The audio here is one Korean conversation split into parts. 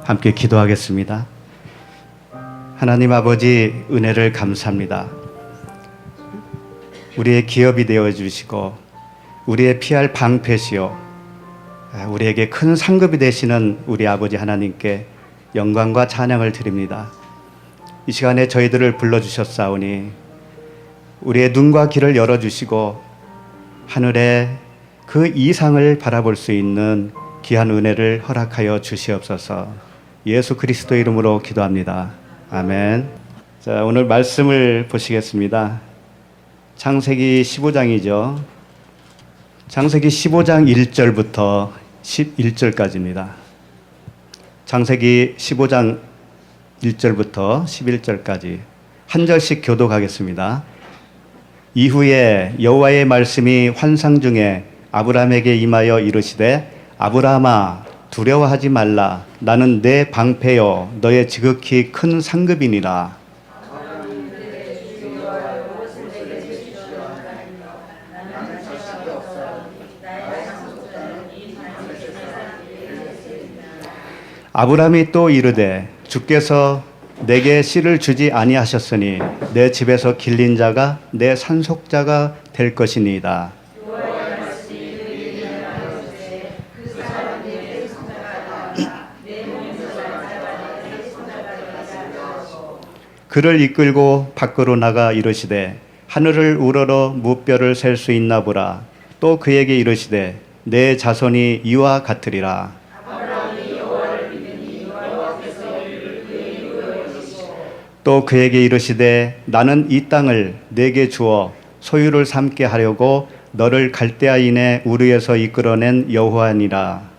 함께 기도하겠습니다. 하나님 아버지, 은혜를 감사합니다. 우리의 기업이 되어주시고 우리의 피할 방패시요 우리에게 큰 상급이 되시는 우리 아버지 하나님께 영광과 찬양을 드립니다. 이 시간에 저희들을 불러주셨사오니 우리의 눈과 귀를 열어주시고 하늘의 그 이상을 바라볼 수 있는 귀한 은혜를 허락하여 주시옵소서. 예수 그리스도 이름으로 기도합니다. 아멘. 자, 오늘 말씀을 보시겠습니다. 창세기 15장이죠. 창세기 15장 1절부터 11절까지입니다. 창세기 15장 1절부터 11절까지 한 절씩 교독하겠습니다. 이후에 여호와의 말씀이 환상 중에 아브라함에게 임하여 이르시되 아브라함아 두려워하지 말라. 나는 내 방패여 너의 지극히 큰 상급이니라. 아브라함이 또 이르되 주께서 내게 씨를 주지 아니하셨으니 내 집에서 길린 자가 내 산속자가 될 것이니이다. 그를 이끌고 밖으로 나가 이르시되 하늘을 우러러 무뼈를 셀 수 있나 보라. 또 그에게 이르시되 내 자손이 이와 같으리라. 또 그에게 이르시되 나는 이 땅을 내게 주어 소유를 삼게 하려고 너를 갈대아인의 우르에서 이끌어낸 여호와니라.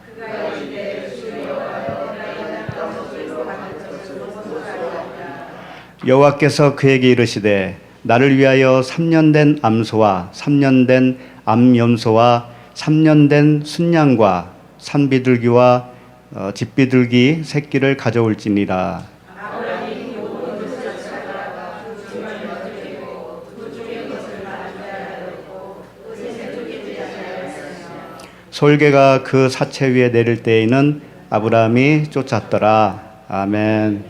여호와께서 그에게 이르시되 나를 위하여 3년 된 암소와 3년 된 암염소와 3년 된 순양과 산비둘기와 집비둘기 새끼를 가져올지니라. 솔개가 그 사체 위에 내릴 때에는 아브라함이 쫓았더라. 아멘.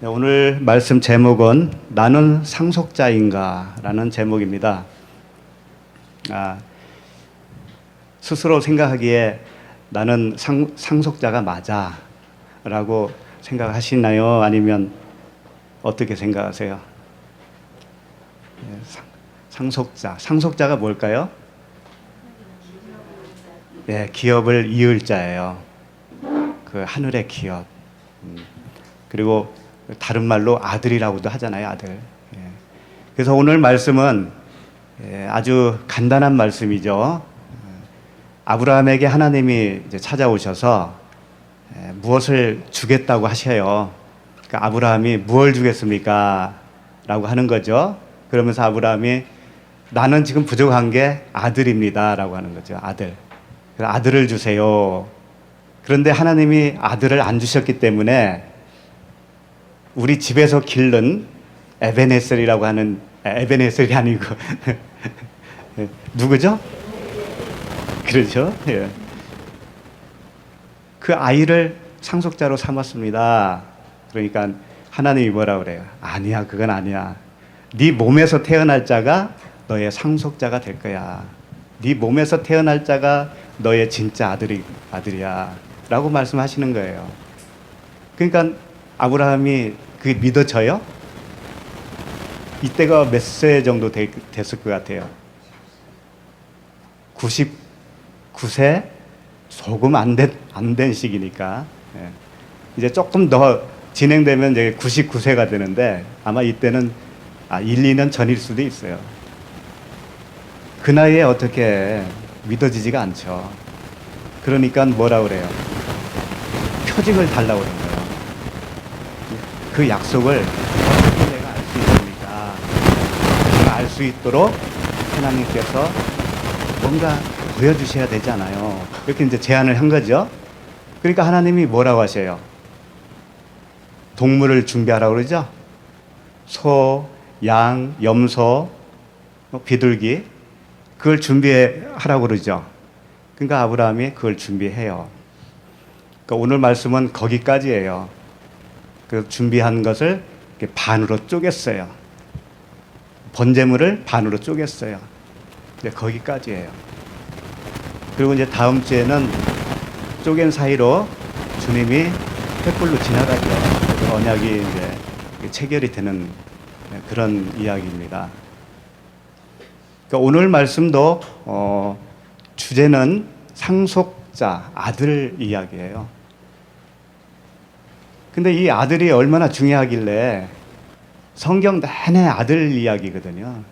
오늘 말씀 제목은 나는 상속자인가 라는 제목입니다. 스스로 생각하기에 나는 상속자가 맞아 라고 생각하시나요? 아니면 어떻게 생각하세요? 상속자가 뭘까요? 네, 기업을 이을 자예요. 그 하늘의 기업. 그리고 다른 말로 아들이라고도 하잖아요, 아들. 그래서 오늘 말씀은 아주 간단한 말씀이죠. 아브라함에게 하나님이 이제 찾아오셔서 무엇을 주겠다고 하셔요. 그러니까 아브라함이 무엇을 주겠습니까? 라고 하는 거죠. 그러면서 아브라함이 나는 지금 부족한 게 아들입니다. 라고 하는 거죠. 아들. 그래서 아들을 주세요. 그런데 하나님이 아들을 안 주셨기 때문에 우리 집에서 기른 에베네셀이라고 하는 에베네셀이 아니고 누구죠? 그렇죠? 예. 그 아이를 상속자로 삼았습니다. 그러니까 하나님이 뭐라 그래요? 아니야, 그건 아니야. 네 몸에서 태어날 자가 너의 상속자가 될 거야. 네 몸에서 태어날 자가 너의 진짜 아들이야. 라고 말씀하시는 거예요. 그러니까 아브라함이 그게 믿어져요? 이때가 몇 세 정도 됐을 것 같아요? 99세? 조금 안 된 시기니까. 예. 이제 조금 더 진행되면 이제 99세가 되는데 아마 이때는 1, 2년 전일 수도 있어요. 그 나이에 어떻게 믿어지지가 않죠. 그러니까 뭐라 그래요? 표징을 달라고 그런 거예요. 그 약속을 어떻게 내가 알 수 있습니까? 제가 알 수 있도록 하나님께서 뭔가 보여주셔야 되잖아요. 이렇게 이제 제안을 한 거죠. 그러니까 하나님이 뭐라고 하셔요? 동물을 준비하라고 그러죠? 소, 양, 염소, 비둘기 그걸 준비하라고 그러죠. 그러니까 아브라함이 그걸 준비해요. 그러니까 오늘 말씀은 거기까지예요. 그 준비한 것을 이렇게 반으로 쪼갰어요. 번제물을 반으로 쪼갰어요. 네, 거기까지예요. 그리고 이제 다음 주에는 쪼갠 사이로 주님이 횃불로 지나가죠. 그래서 언약이 이제 체결이 되는 그런 이야기입니다. 그러니까 오늘 말씀도 주제는 상속자, 아들 이야기예요. 근데 이 아들이 얼마나 중요하길래 성경 내내 아들 이야기거든요.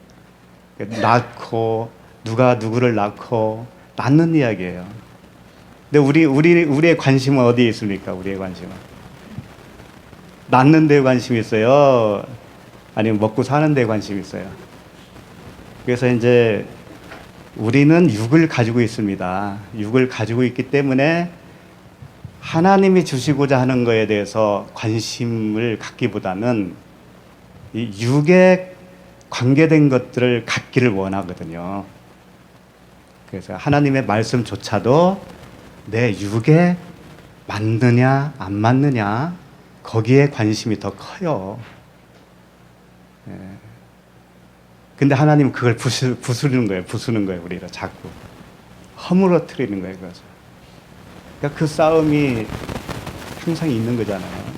낳고 누가 누구를 낳고 낳는 이야기예요. 근데 우리의 관심은 어디에 있습니까? 우리의 관심은 낳는 데 관심이 있어요? 아니면 먹고 사는 데 관심이 있어요? 그래서 이제 우리는 육을 가지고 있습니다. 육을 가지고 있기 때문에 하나님이 주시고자 하는 것에 대해서 관심을 갖기보다는 이 육에 관계된 것들을 갖기를 원하거든요. 그래서 하나님의 말씀조차도 내 육에 맞느냐 안 맞느냐 거기에 관심이 더 커요. 근데 하나님은 그걸 부수는 거예요. 우리가 자꾸 허물어뜨리는 거예요. 그래서 그러니까 그 싸움이 항상 있는 거잖아요.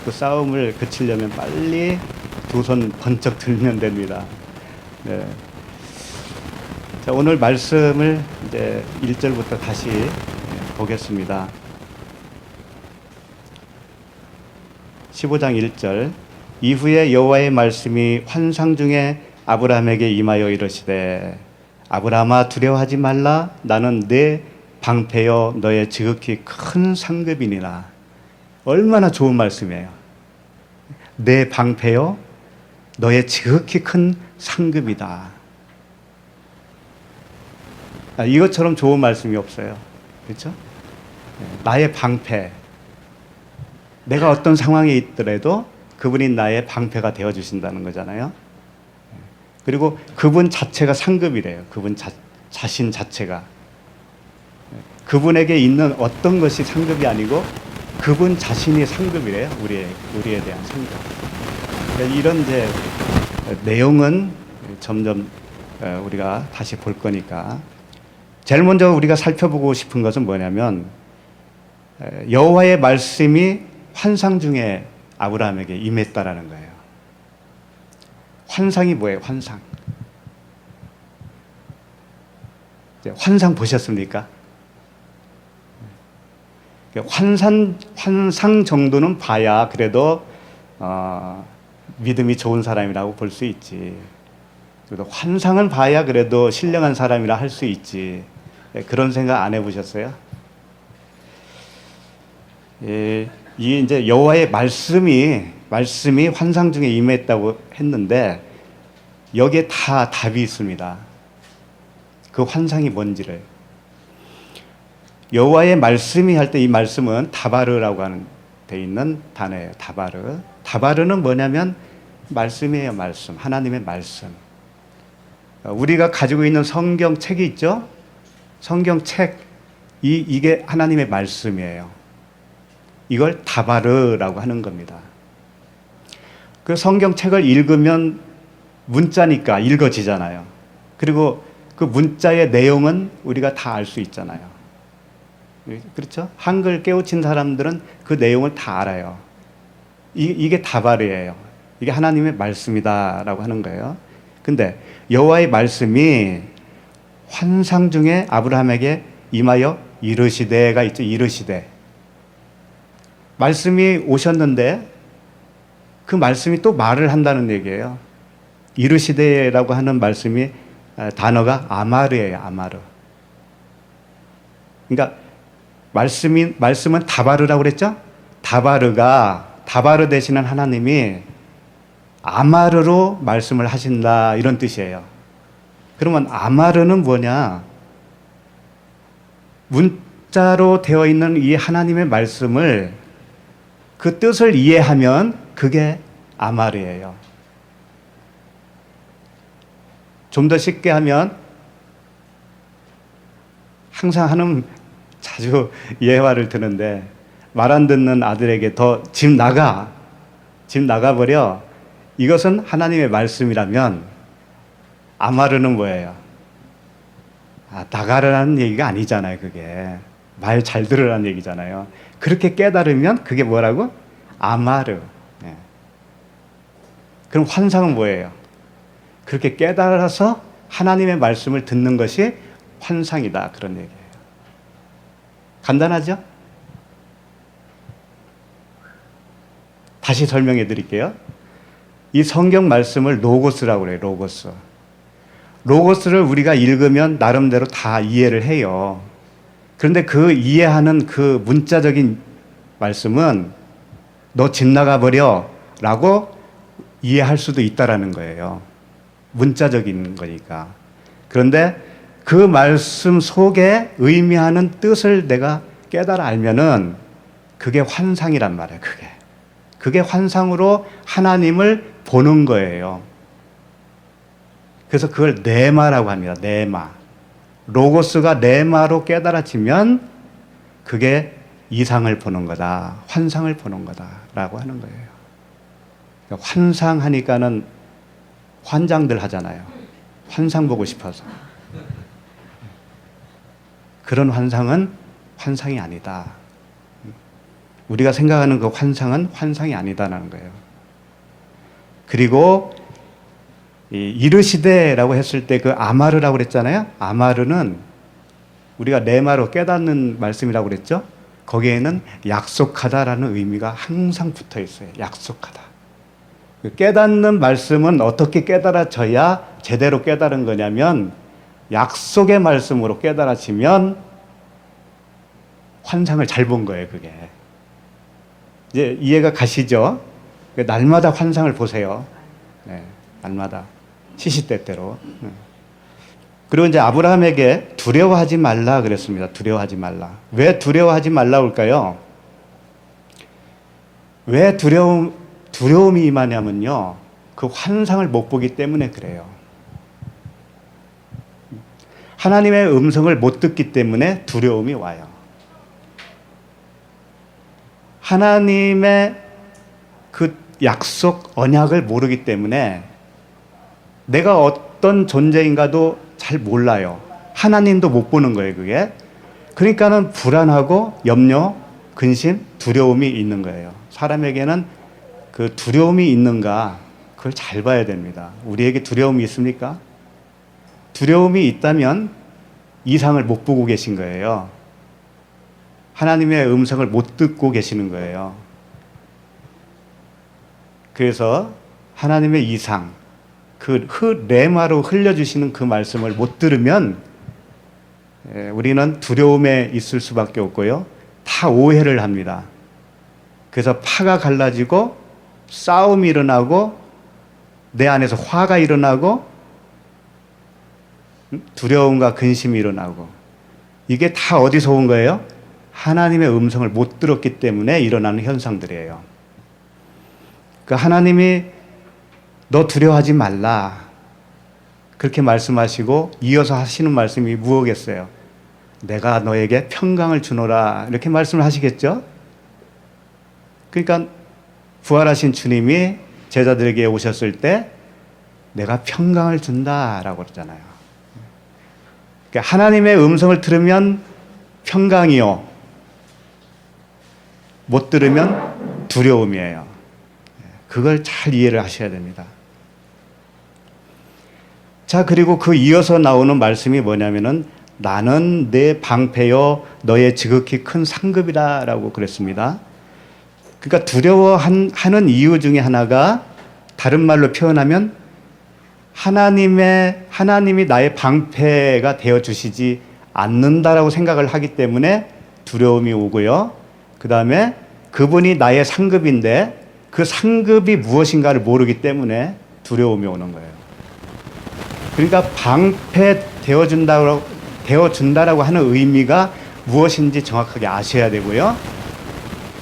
그 싸움을 그치려면 빨리 두 손 번쩍 들면 됩니다. 네. 자, 오늘 말씀을 이제 1절부터 다시 보겠습니다. 15장 1절. 이후에 여호와의 말씀이 환상 중에 아브라함에게 임하여 이르시되 아브라함아 두려워하지 말라 나는 내 방패여 너의 지극히 큰 상급이니라. 얼마나 좋은 말씀이에요. 내 방패여 너의 지극히 큰 상급이다. 이것처럼 좋은 말씀이 없어요. 그렇죠? 나의 방패. 내가 어떤 상황에 있더라도 그분이 나의 방패가 되어주신다는 거잖아요. 그리고 그분 자체가 상급이래요. 그분 자신 자체가. 그분에게 있는 어떤 것이 상급이 아니고 그분 자신이 상급이래요. 우리에 대한 상급. 그러니까 이런 이제 내용은 점점 우리가 다시 볼 거니까. 제일 먼저 우리가 살펴보고 싶은 것은 뭐냐면 여호와의 말씀이 환상 중에 아브라함에게 임했다라는 거예요. 환상이 뭐예요? 환상 보셨습니까? 환상 정도는 봐야 그래도 믿음이 좋은 사람이라고 볼 수 있지. 그래도 환상은 봐야 그래도 신령한 사람이라 할 수 있지. 그런 생각 안 해보셨어요? 이 이제 여호와의 말씀이 환상 중에 임했다고 했는데 여기에 다 답이 있습니다. 그 환상이 뭔지를. 여호와의 말씀이 할 때 이 말씀은 다바르라고 하는 데 있는 단어예요. 다바르는 뭐냐면 말씀이에요. 말씀. 하나님의 말씀. 우리가 가지고 있는 성경책이 있죠? 성경책 이게 하나님의 말씀이에요. 이걸 다바르라고 하는 겁니다. 그 성경책을 읽으면 문자니까 읽어지잖아요. 그리고 그 문자의 내용은 우리가 다 알 수 있잖아요. 그렇죠? 한글 깨우친 사람들은 그 내용을 다 알아요. 이게 다바르예요. 이게 하나님의 말씀이다라고 하는 거예요. 근데 여호와의 말씀이 환상 중에 아브라함에게 임하여 이르시되가 있죠. 이르시되. 말씀이 오셨는데 그 말씀이 또 말을 한다는 얘기예요. 이르시되라고 하는 말씀이 단어가 아마르예요. 아마르. 그러니까 말씀은 다바르라고 그랬죠? 다바르 되시는 하나님이 아마르로 말씀을 하신다 이런 뜻이에요. 그러면 아마르는 뭐냐? 문자로 되어 있는 이 하나님의 말씀을 그 뜻을 이해하면 그게 아마르예요. 좀 더 쉽게 하면 항상 하는 자주 예화를 드는데 말 안 듣는 아들에게 더 집 나가버려. 이것은 하나님의 말씀이라면 아마르는 뭐예요? 나가라는 얘기가 아니잖아요. 그게 말 잘 들으라는 얘기잖아요. 그렇게 깨달으면 그게 뭐라고? 아마르. 예. 그럼 환상은 뭐예요? 그렇게 깨달아서 하나님의 말씀을 듣는 것이 환상이다. 그런 얘기예요. 간단하죠? 다시 설명해 드릴게요. 이 성경 말씀을 로고스라고 그래요. 로고스. 로고스를 우리가 읽으면 나름대로 다 이해를 해요. 그런데 그 이해하는 그 문자적인 말씀은 너 집 나가버려 라고 이해할 수도 있다라는 거예요. 문자적인 거니까. 그런데 그 말씀 속에 의미하는 뜻을 내가 깨달아 알면은 그게 환상이란 말이에요. 그게 환상으로 하나님을 보는 거예요. 그래서 그걸 네마라고 합니다. 네마. 로고스가 네마로 깨달아지면 그게 이상을 보는 거다. 환상을 보는 거다라고 하는 거예요. 그러니까 환상하니까는 환장들 하잖아요. 환상 보고 싶어서. 그런 환상은 환상이 아니다. 우리가 생각하는 그 환상은 환상이 아니다라는 거예요. 그리고 이르시되라고 했을 때 그 아마르라고 그랬잖아요. 아마르는 우리가 네마로 깨닫는 말씀이라고 그랬죠. 거기에는 약속하다라는 의미가 항상 붙어 있어요. 약속하다. 깨닫는 말씀은 어떻게 깨달아져야 제대로 깨달은 거냐면 약속의 말씀으로 깨달아지면 환상을 잘 본 거예요. 그게 이제 이해가 가시죠? 날마다 환상을 보세요. 네, 날마다 시시때때로. 그리고 이제 아브라함에게 두려워하지 말라 그랬습니다. 두려워하지 말라. 왜 두려워하지 말라 할까요? 왜 두려움이 임하냐면요, 그 환상을 못 보기 때문에 그래요. 하나님의 음성을 못 듣기 때문에 두려움이 와요. 하나님의 그 약속, 언약을 모르기 때문에 내가 어떤 존재인가도 잘 몰라요. 하나님도 못 보는 거예요, 그게. 그러니까는 불안하고 염려, 근심, 두려움이 있는 거예요. 사람에게는 그 두려움이 있는가, 그걸 잘 봐야 됩니다. 우리에게 두려움이 있습니까? 두려움이 있다면 이상을 못 보고 계신 거예요. 하나님의 음성을 못 듣고 계시는 거예요. 그래서 하나님의 이상, 그 레마로 흘려주시는 그 말씀을 못 들으면 우리는 두려움에 있을 수밖에 없고요. 다 오해를 합니다. 그래서 파가 갈라지고 싸움이 일어나고 내 안에서 화가 일어나고 두려움과 근심이 일어나고, 이게 다 어디서 온 거예요? 하나님의 음성을 못 들었기 때문에 일어나는 현상들이에요. 그러니까 하나님이 너 두려워하지 말라 그렇게 말씀하시고 이어서 하시는 말씀이 무엇겠어요? 내가 너에게 평강을 주노라 이렇게 말씀을 하시겠죠? 그러니까 부활하신 주님이 제자들에게 오셨을 때 내가 평강을 준다라고 그러잖아요. 그러니까 하나님의 음성을 들으면 평강이요, 못 들으면 두려움이에요. 그걸 잘 이해를 하셔야 됩니다. 자, 그리고 그 이어서 나오는 말씀이 뭐냐면은 나는 내 방패요 너의 지극히 큰 상급이다 라고 그랬습니다. 그러니까 두려워하는 이유 중에 하나가 다른 말로 표현하면 하나님이 나의 방패가 되어 주시지 않는다라고 생각을 하기 때문에 두려움이 오고요. 그 다음에 그분이 나의 상급인데 그 상급이 무엇인가를 모르기 때문에 두려움이 오는 거예요. 그러니까 방패 되어준다라고 하는 의미가 무엇인지 정확하게 아셔야 되고요.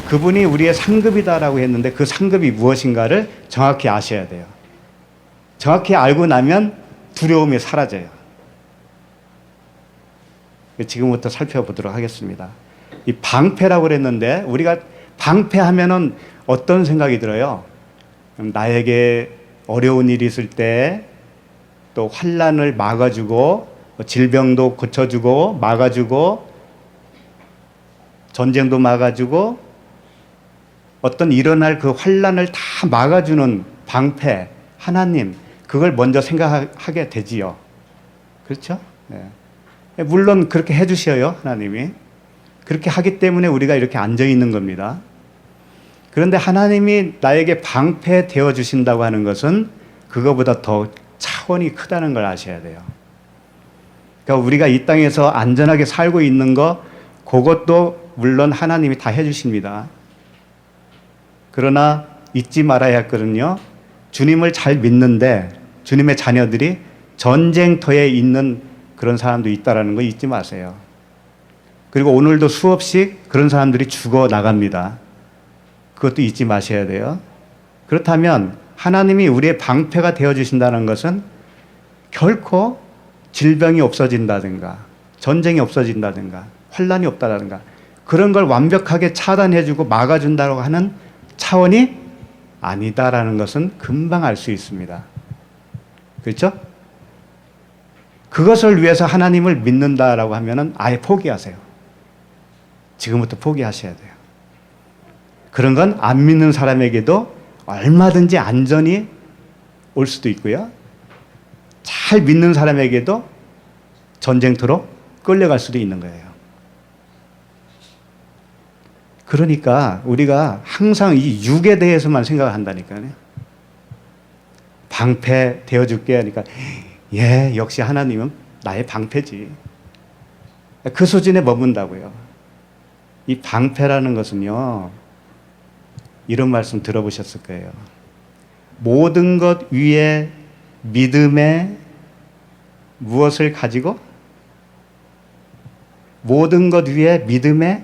그분이 우리의 상급이다라고 했는데 그 상급이 무엇인가를 정확히 아셔야 돼요. 정확히 알고 나면 두려움이 사라져요. 지금부터 살펴보도록 하겠습니다. 이 방패라고 그랬는데 우리가 방패하면은 어떤 생각이 들어요? 나에게 어려운 일이 있을 때 또 환난을 막아주고 질병도 고쳐주고 막아주고 전쟁도 막아주고 어떤 일어날 그 환난을 다 막아주는 방패 하나님, 그걸 먼저 생각하게 되지요. 그렇죠? 네. 물론 그렇게 해주셔요, 하나님이. 그렇게 하기 때문에 우리가 이렇게 앉아 있는 겁니다. 그런데 하나님이 나에게 방패 되어 주신다고 하는 것은 그거보다 더 차원이 크다는 걸 아셔야 돼요. 그러니까 우리가 이 땅에서 안전하게 살고 있는 거, 그것도 물론 하나님이 다 해주십니다. 그러나 잊지 말아야 했거든요. 주님을 잘 믿는데 주님의 자녀들이 전쟁터에 있는 그런 사람도 있다는 거 잊지 마세요. 그리고 오늘도 수없이 그런 사람들이 죽어 나갑니다. 그것도 잊지 마셔야 돼요. 그렇다면 하나님이 우리의 방패가 되어주신다는 것은 결코 질병이 없어진다든가 전쟁이 없어진다든가 환난이 없다든가 그런 걸 완벽하게 차단해주고 막아준다고 하는 차원이 아니다라는 것은 금방 알 수 있습니다. 그렇죠? 그것을 위해서 하나님을 믿는다라고 하면은 아예 포기하세요. 지금부터 포기하셔야 돼요. 그런 건 안 믿는 사람에게도 얼마든지 안전이 올 수도 있고요. 잘 믿는 사람에게도 전쟁터로 끌려갈 수도 있는 거예요. 그러니까 우리가 항상 이 육에 대해서만 생각을 한다니까요. 방패 되어줄게 하니까 예, 역시 하나님은 나의 방패지. 그 수준에 머문다고요. 이 방패라는 것은요, 이런 말씀 들어보셨을 거예요. 모든 것 위에 믿음에 무엇을 가지고? 모든 것 위에 믿음의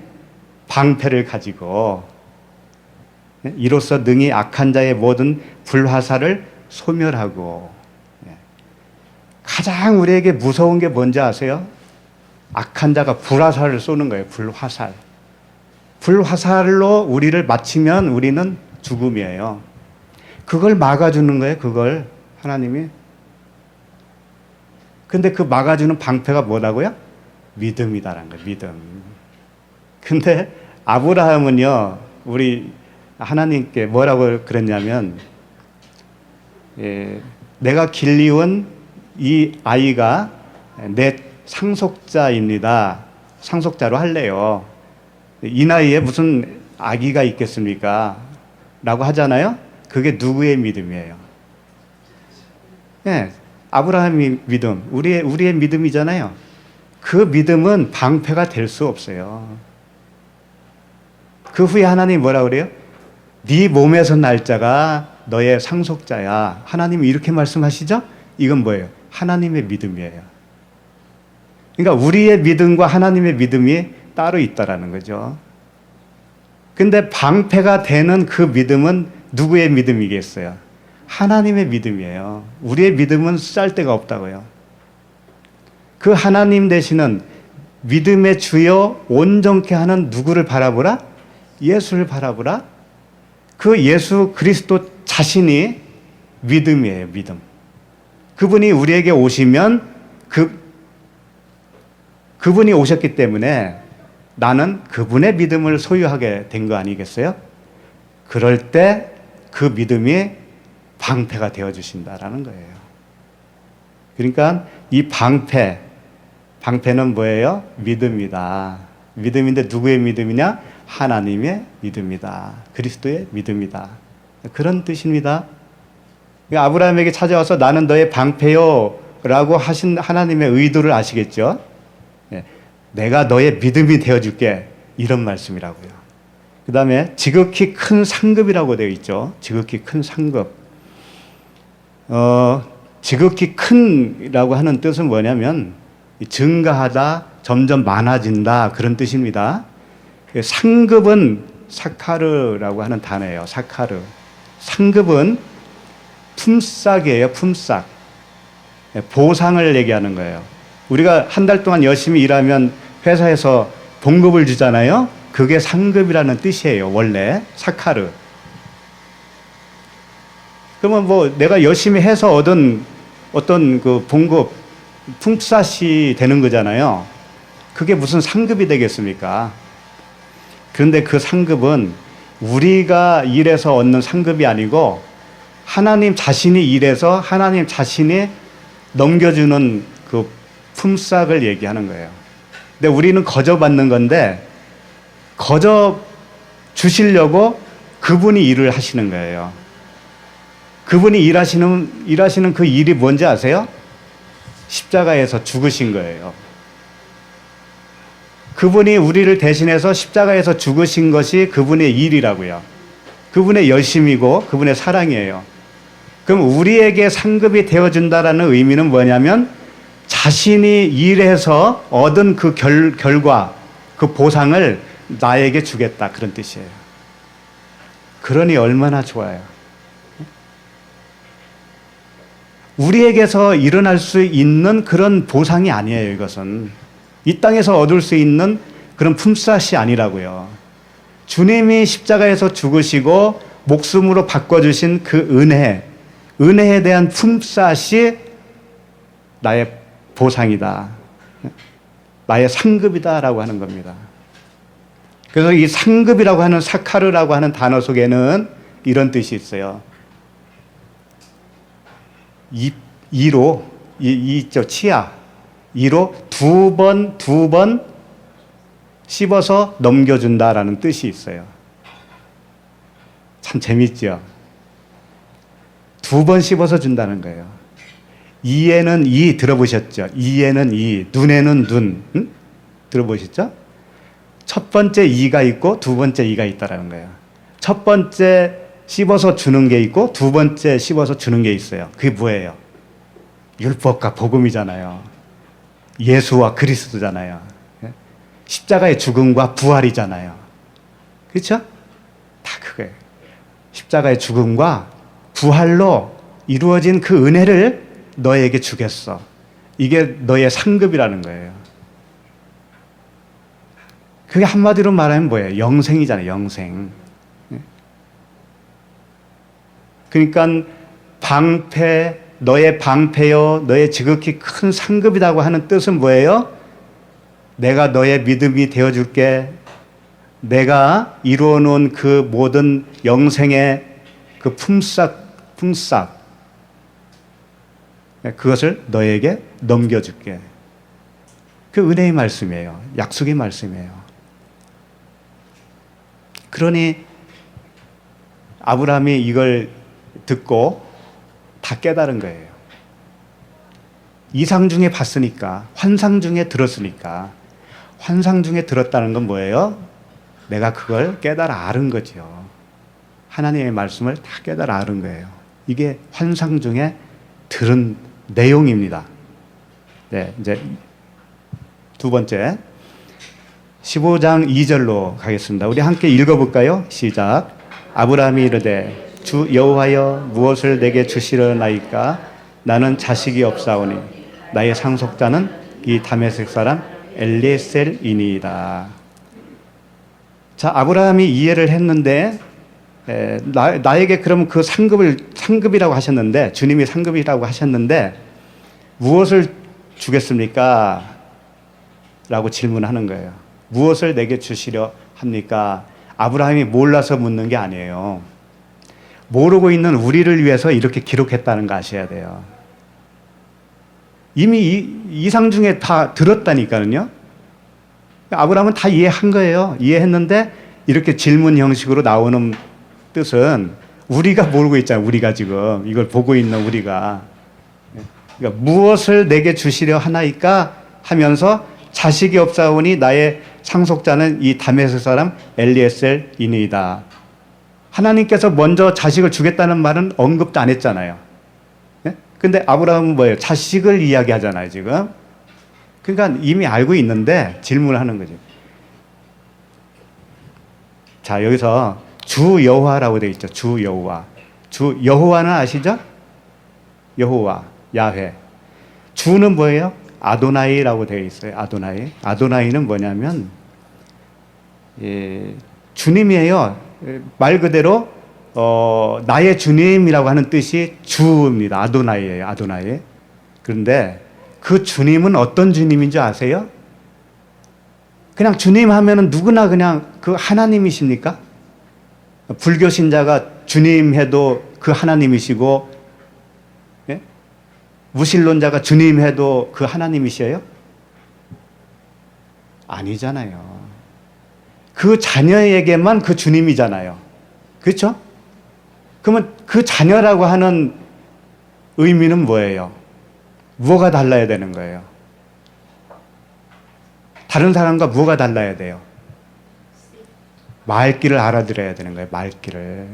방패를 가지고 이로써 능히 악한 자의 모든 불화살을 소멸하고. 가장 우리에게 무서운 게 뭔지 아세요? 악한 자가 불화살을 쏘는 거예요. 불화살. 불화살로 우리를 맞추면 우리는 죽음이에요. 그걸 막아주는 거예요. 그걸 하나님이. 근데 그 막아주는 방패가 뭐라고요? 믿음이다라는 거예요. 믿음. 근데 아브라함은요, 우리 하나님께 뭐라고 그랬냐면, 내가 길리운 이 아이가 내 상속자입니다. 상속자로 할래요. 이 나이에 무슨 아기가 있겠습니까? 라고 하잖아요. 그게 누구의 믿음이에요? 네, 아브라함의 믿음, 우리의 믿음이잖아요. 그 믿음은 방패가 될 수 없어요. 그 후에 하나님이 뭐라고 그래요? 네 몸에서 날 자가 너의 상속자야. 하나님이 이렇게 말씀하시죠? 이건 뭐예요? 하나님의 믿음이에요. 그러니까 우리의 믿음과 하나님의 믿음이 따로 있다라는 거죠. 근데 방패가 되는 그 믿음은 누구의 믿음이겠어요? 하나님의 믿음이에요. 우리의 믿음은 쓸데가 없다고요. 그 하나님 되시는 믿음의 주여 온전케 하는 누구를 바라보라? 예수를 바라보라? 그 예수 그리스도 자신이 믿음이에요. 믿음. 그분이 우리에게 오시면 그분이 오셨기 때문에 나는 그분의 믿음을 소유하게 된 거 아니겠어요? 그럴 때 그 믿음이 방패가 되어주신다라는 거예요. 그러니까 이 방패는 뭐예요? 믿음이다. 믿음인데 누구의 믿음이냐? 하나님의 믿음이다. 그리스도의 믿음이다. 그런 뜻입니다. 그러니까 아브라함에게 찾아와서 나는 너의 방패요 라고 하신 하나님의 의도를 아시겠죠? 내가 너의 믿음이 되어줄게, 이런 말씀이라고요. 그 다음에 지극히 큰 상급이라고 되어 있죠. 지극히 큰 상급. 지극히 큰이라고 하는 뜻은 뭐냐면 증가하다, 점점 많아진다, 그런 뜻입니다. 상급은 사카르라고 하는 단어예요. 사카르. 상급은 품삯이에요. 품삯. 보상을 얘기하는 거예요. 우리가 한 달 동안 열심히 일하면 회사에서 봉급을 주잖아요. 그게 상급이라는 뜻이에요. 원래 사카르. 그러면 뭐 내가 열심히 해서 얻은 어떤 그 봉급, 품삯이 되는 거잖아요. 그게 무슨 상급이 되겠습니까? 그런데 그 상급은 우리가 일해서 얻는 상급이 아니고 하나님 자신이 일해서 하나님 자신이 넘겨주는 그 품삯을 얘기하는 거예요. 근데 우리는 거저 받는 건데 거저 주시려고 그분이 일을 하시는 거예요. 그분이 일하시는 그 일이 뭔지 아세요? 십자가에서 죽으신 거예요. 그분이 우리를 대신해서 십자가에서 죽으신 것이 그분의 일이라고요. 그분의 열심이고 그분의 사랑이에요. 그럼 우리에게 상급이 되어준다라는 의미는 뭐냐면 자신이 일해서 얻은 그 결과, 그 보상을 나에게 주겠다, 그런 뜻이에요. 그러니 얼마나 좋아요. 우리에게서 일어날 수 있는 그런 보상이 아니에요. 이것은 이 땅에서 얻을 수 있는 그런 품삯이 아니라고요. 주님이 십자가에서 죽으시고 목숨으로 바꿔주신 그 은혜에 대한 품삯이 나의 보상이다, 나의 상급이다라고 하는 겁니다. 그래서 이 상급이라고 하는 사카르라고 하는 단어 속에는 이런 뜻이 있어요. 이로 치아 이로 두 번 씹어서 넘겨준다라는 뜻이 있어요. 참 재밌죠? 두 번 씹어서 준다는 거예요. 이에는 이 들어보셨죠? 이에는 이, 눈에는 눈, 응? 들어보셨죠? 첫 번째 이가 있고 두 번째 이가 있다라는 거예요. 첫 번째 씹어서 주는 게 있고 두 번째 씹어서 주는 게 있어요. 그게 뭐예요? 율법과 복음이잖아요. 예수와 그리스도잖아요. 십자가의 죽음과 부활이잖아요. 그렇죠? 다 그거예요. 십자가의 죽음과 부활로 이루어진 그 은혜를 너에게 주겠어. 이게 너의 상급이라는 거예요. 그게 한마디로 말하면 뭐예요? 영생이잖아요. 영생. 그러니까 방패, 너의 방패요, 너의 지극히 큰 상급이라고 하는 뜻은 뭐예요? 내가 너의 믿음이 되어줄게. 내가 이루어 놓은 그 모든 영생의 그 품삯 그것을 너에게 넘겨줄게. 그 은혜의 말씀이에요. 약속의 말씀이에요. 그러니 아브라함이 이걸 듣고 다 깨달은 거예요. 이상 중에 봤으니까, 환상 중에 들었으니까. 환상 중에 들었다는 건 뭐예요? 내가 그걸 깨달아 알은 거죠. 하나님의 말씀을 다 깨달아 알은 거예요. 이게 환상 중에 들은 내용입니다. 네, 이제 두 번째 15장 2절로 가겠습니다. 우리 함께 읽어볼까요? 시작. 아브라함이 이르되 주 여호와여 무엇을 내게 주시려나이까? 나는 자식이 없사오니 나의 상속자는 이 다메섹 사람 엘리에셀이니이다. 자, 아브라함이 이해를 했는데 나에게 그럼 그 상급이라고 하셨는데, 주님이 상급이라고 하셨는데 무엇을 주겠습니까? 라고 질문하는 거예요. 무엇을 내게 주시려 합니까? 아브라함이 몰라서 묻는 게 아니에요. 모르고 있는 우리를 위해서 이렇게 기록했다는 거 아셔야 돼요. 이미 이상 중에 다 들었다니까요. 아브라함은 다 이해한 거예요. 이해했는데 이렇게 질문 형식으로 나오는 뜻은 우리가 모르고 있잖아요. 우리가 지금 이걸 보고 있는 우리가. 그러니까 무엇을 내게 주시려 하나이까 하면서 자식이 없사오니 나의 상속자는 이 다메섹 사람 엘리에셀이니이다. 하나님께서 먼저 자식을 주겠다는 말은 언급도 안 했잖아요. 근데 아브라함은 뭐예요? 자식을 이야기하잖아요, 지금. 그러니까 이미 알고 있는데 질문을 하는 거죠. 자, 여기서 주 여호와라고 되어 있죠. 주 여호와. 주 여호와는 아시죠? 여호와, 야훼. 주는 뭐예요? 아도나이라고 되어 있어요. 아도나이. 아도나이는 뭐냐면 주님이에요. 말 그대로 나의 주님이라고 하는 뜻이 주입니다. 아도나이예요. 아도나이. 그런데 그 주님은 어떤 주님인지 아세요? 그냥 주님 하면은 누구나 그냥 그 하나님이십니까? 불교 신자가 주님 해도 그 하나님이시고, 예? 무신론자가 주님 해도 그 하나님이셔요? 아니잖아요. 그 자녀에게만 그 주님이잖아요. 그렇죠? 그러면 그 자녀라고 하는 의미는 뭐예요? 뭐가 달라야 되는 거예요? 다른 사람과 뭐가 달라야 돼요? 말귀를 알아들어야 되는 거예요. 말귀를.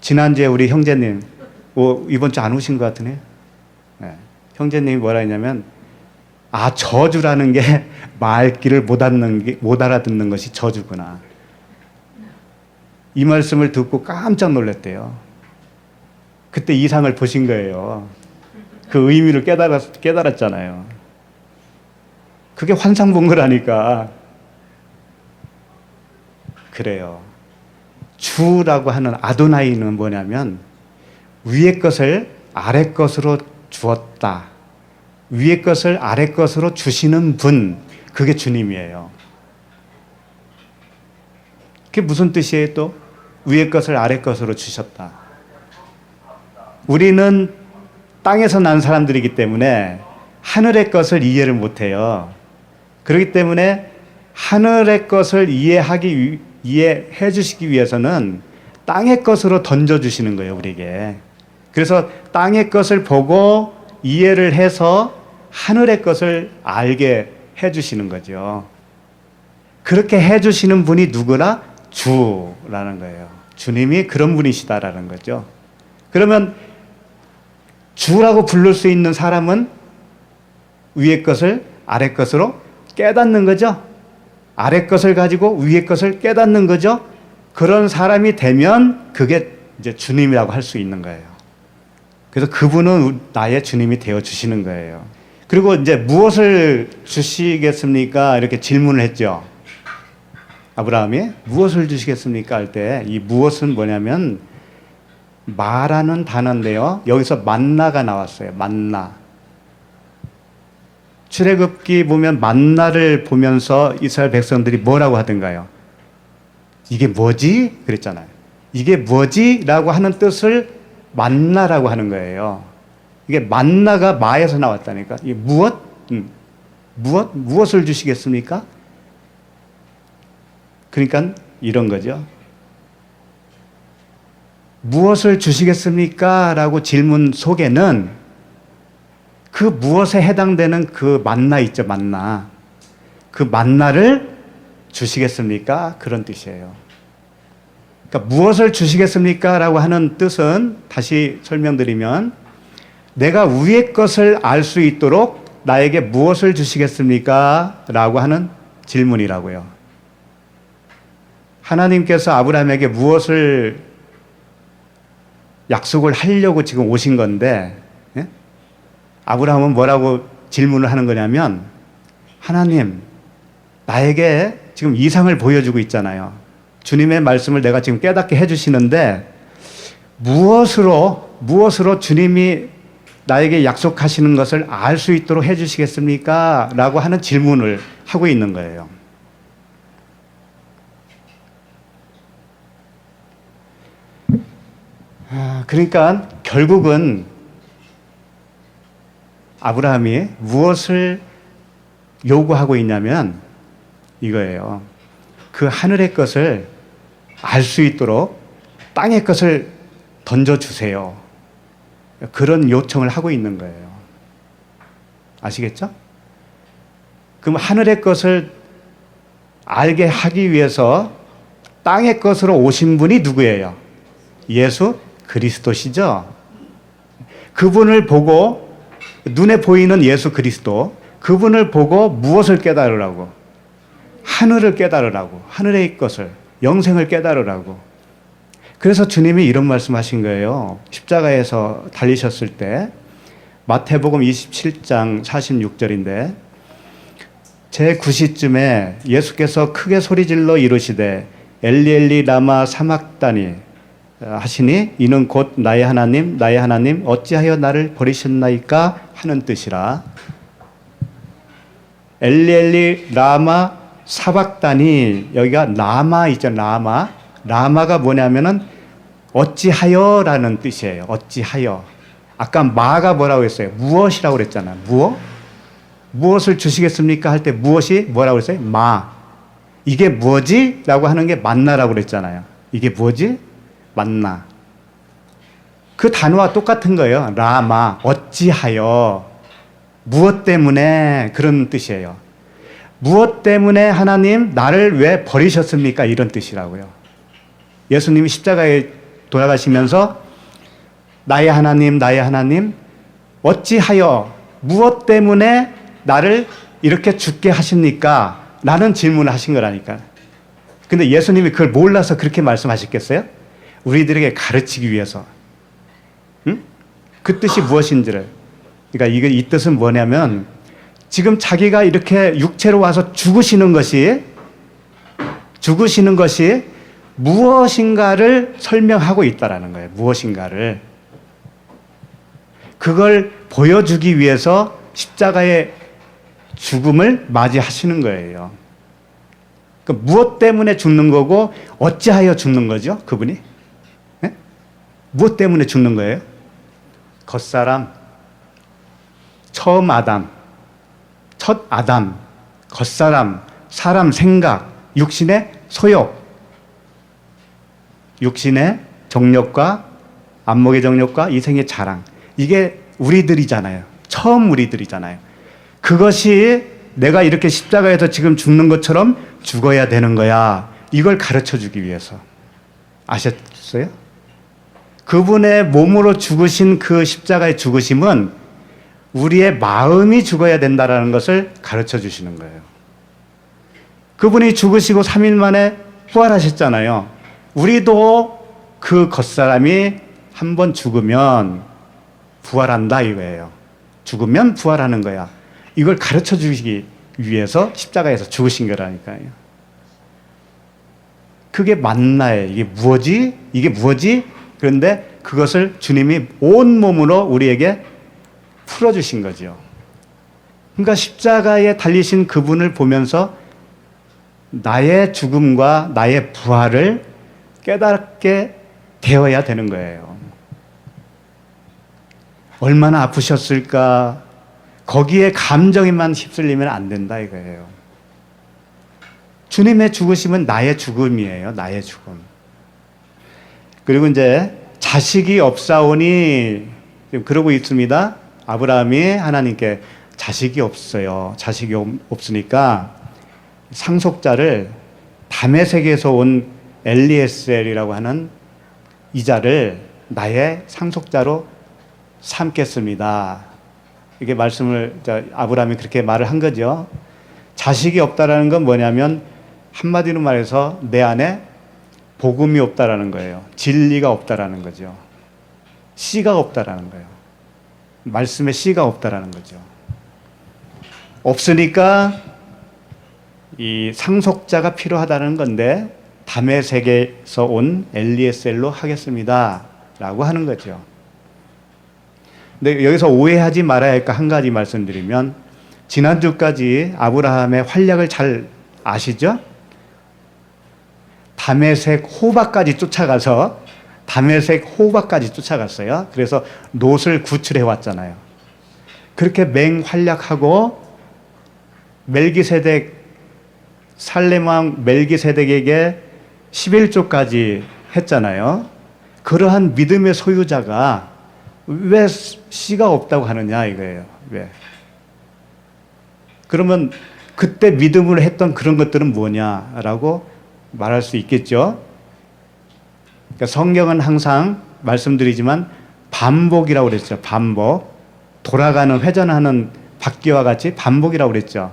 지난주에 우리 형제님, 이번 주 안 오신 것 같으네. 네. 형제님이 뭐라 했냐면, 저주라는 게 말귀를 못 알아듣는 것이 저주구나. 이 말씀을 듣고 깜짝 놀랐대요. 그때 이상을 보신 거예요. 그 의미를 깨달았잖아요. 그게 환상 본 거라니까. 그래요. 주라고 하는 아도나이는 뭐냐면 위의 것을 아래 것으로 주었다. 위의 것을 아래 것으로 주시는 분, 그게 주님이에요. 그게 무슨 뜻이에요 또? 위의 것을 아래 것으로 주셨다. 우리는 땅에서 난 사람들이기 때문에 하늘의 것을 이해를 못해요. 그렇기 때문에 하늘의 것을 이해해 주시기 위해서는 땅의 것으로 던져주시는 거예요, 우리에게. 그래서 땅의 것을 보고 이해를 해서 하늘의 것을 알게 해주시는 거죠. 그렇게 해주시는 분이 누구나 주라는 거예요. 주님이 그런 분이시다라는 거죠. 그러면 주라고 부를 수 있는 사람은 위의 것을 아래 것으로 깨닫는 거죠. 아래 것을 가지고 위의 것을 깨닫는 거죠. 그런 사람이 되면 그게 이제 주님이라고 할 수 있는 거예요. 그래서 그분은 나의 주님이 되어 주시는 거예요. 그리고 이제 무엇을 주시겠습니까? 이렇게 질문을 했죠. 아브라함이 무엇을 주시겠습니까? 할 때 이 무엇은 뭐냐면 마라는 단어인데요. 여기서 만나가 나왔어요. 만나. 출애굽기 보면 만나를 보면서 이스라엘 백성들이 뭐라고 하던가요? 이게 뭐지? 그랬잖아요. 이게 뭐지? 라고 하는 뜻을 만나라고 하는 거예요. 이게 만나가 마에서 나왔다니까. 이게 무엇? 무엇을 주시겠습니까? 그러니까 이런 거죠. 무엇을 주시겠습니까? 라고 질문 속에는 그 무엇에 해당되는 그 만나 있죠, 만나. 그 만나를 주시겠습니까? 그런 뜻이에요. 그러니까 무엇을 주시겠습니까? 라고 하는 뜻은 다시 설명드리면 내가 위의 것을 알 수 있도록 나에게 무엇을 주시겠습니까? 라고 하는 질문이라고요. 하나님께서 아브라함에게 무엇을 약속을 하려고 지금 오신 건데, 예? 아브라함은 뭐라고 질문을 하는 거냐면, 하나님, 나에게 지금 이상을 보여주고 있잖아요. 주님의 말씀을 내가 지금 깨닫게 해주시는데, 무엇으로 주님이 나에게 약속하시는 것을 알 수 있도록 해주시겠습니까? 라고 하는 질문을 하고 있는 거예요. 그러니까 결국은 아브라함이 무엇을 요구하고 있냐면 이거예요. 그 하늘의 것을 알 수 있도록 땅의 것을 던져주세요. 그런 요청을 하고 있는 거예요. 아시겠죠? 그럼 하늘의 것을 알게 하기 위해서 땅의 것으로 오신 분이 누구예요? 예수 그리스도시죠. 그분을 보고, 눈에 보이는 예수 그리스도, 그분을 보고 무엇을 깨달으라고? 하늘을 깨달으라고, 하늘의 것을, 영생을 깨달으라고. 그래서 주님이 이런 말씀하신 거예요. 십자가에서 달리셨을 때 마태복음 27장 46절인데 제9시쯤에 예수께서 크게 소리질러 이르시되 엘리 엘리 라마 사막다니 하시니 이는 곧 나의 하나님 나의 하나님 어찌하여 나를 버리셨나이까 하는 뜻이라. 엘리 엘리 라마 사박다니, 여기가 라마 있죠. 라마가 뭐냐면은 어찌하여라는 뜻이에요. 어찌하여. 아까 마가 뭐라고 했어요? 무엇이라고 그랬잖아요. 무엇을 주시겠습니까? 할 때 무엇이 뭐라고 그랬어요? 마. 이게 뭐지? 라고 하는 게 만나라고 그랬잖아요. 이게 뭐지? 만나. 그 단어와 똑같은 거예요. 라마. 어찌하여. 무엇 때문에, 그런 뜻이에요. 무엇 때문에 하나님 나를 왜 버리셨습니까? 이런 뜻이라고요. 예수님이 십자가에 돌아가시면서 나의 하나님 나의 하나님 어찌하여 무엇 때문에 나를 이렇게 죽게 하십니까? 라는 질문을 하신 거라니까. 근데 예수님이 그걸 몰라서 그렇게 말씀하셨겠어요? 우리들에게 가르치기 위해서. 응? 그 뜻이 무엇인지를. 그러니까 이 뜻은 뭐냐면 지금 자기가 이렇게 육체로 와서 죽으시는 것이 무엇인가를 설명하고 있다라는 거예요. 무엇인가를. 그걸 보여주기 위해서 십자가의 죽음을 맞이하시는 거예요. 그러니까 무엇 때문에 죽는 거고 어찌하여 죽는 거죠? 그분이? 네? 무엇 때문에 죽는 거예요? 겉사람, 첫 아담, 겉사람, 사람 생각, 육신의 소욕, 육신의 정욕과 안목의 정욕과 이생의 자랑. 이게 우리들이잖아요. 처음 우리들이잖아요. 그것이 내가 이렇게 십자가에서 지금 죽는 것처럼 죽어야 되는 거야. 이걸 가르쳐 주기 위해서. 아셨어요? 그분의 몸으로 죽으신 그 십자가의 죽으심은 우리의 마음이 죽어야 된다는 것을 가르쳐 주시는 거예요. 그분이 죽으시고 3일 만에 부활하셨잖아요. 우리도 그 겉사람이 한번 죽으면 부활한다 이거예요. 죽으면 부활하는 거야. 이걸 가르쳐 주시기 위해서 십자가에서 죽으신 거라니까요. 그게 만나예요. 이게 뭐지? 그런데 그것을 주님이 온몸으로 우리에게 풀어주신 거죠. 그러니까 십자가에 달리신 그분을 보면서 나의 죽음과 나의 부활을 깨닫게 되어야 되는 거예요. 얼마나 아프셨을까? 거기에 감정에만 휩쓸리면 안 된다 이거예요. 주님의 죽으심은 나의 죽음이에요. 나의 죽음. 그리고 이제 자식이 없사오니 지금 그러고 있습니다. 아브라함이 하나님께 자식이 없어요. 자식이 없으니까 상속자를 다메섹에서 온 엘리에셀이라고 하는 이자를 나의 상속자로 삼겠습니다. 이게 말씀을 아브라함이 그렇게 말을 한 거죠. 자식이 없다라는 건 뭐냐면 한마디로 말해서 내 안에 복음이 없다라는 거예요. 진리가 없다라는 거죠. 씨가 없다라는 거예요. 말씀에 씨가 없다라는 거죠. 없으니까 이 상속자가 필요하다는 건데 다메섹에서 온 엘리에셀로 하겠습니다 라고 하는 거죠. 근데 여기서 오해하지 말아야 할 거 한 가지 말씀드리면, 지난주까지 아브라함의 활약을 잘 아시죠? 다메섹 호박까지 쫓아갔어요. 그래서 롯을 구출해 왔잖아요. 그렇게 맹활약하고 살렘 왕 멜기세덱에게 11조까지 했잖아요. 그러한 믿음의 소유자가 왜 씨가 없다고 하느냐 이거예요. 왜? 그러면 그때 믿음으로 했던 그런 것들은 뭐냐라고 말할 수 있겠죠. 그러니까 성경은 항상 말씀드리지만 반복이라고 그랬죠. 반복. 돌아가는 회전하는 바퀴와 같이 반복이라고 그랬죠.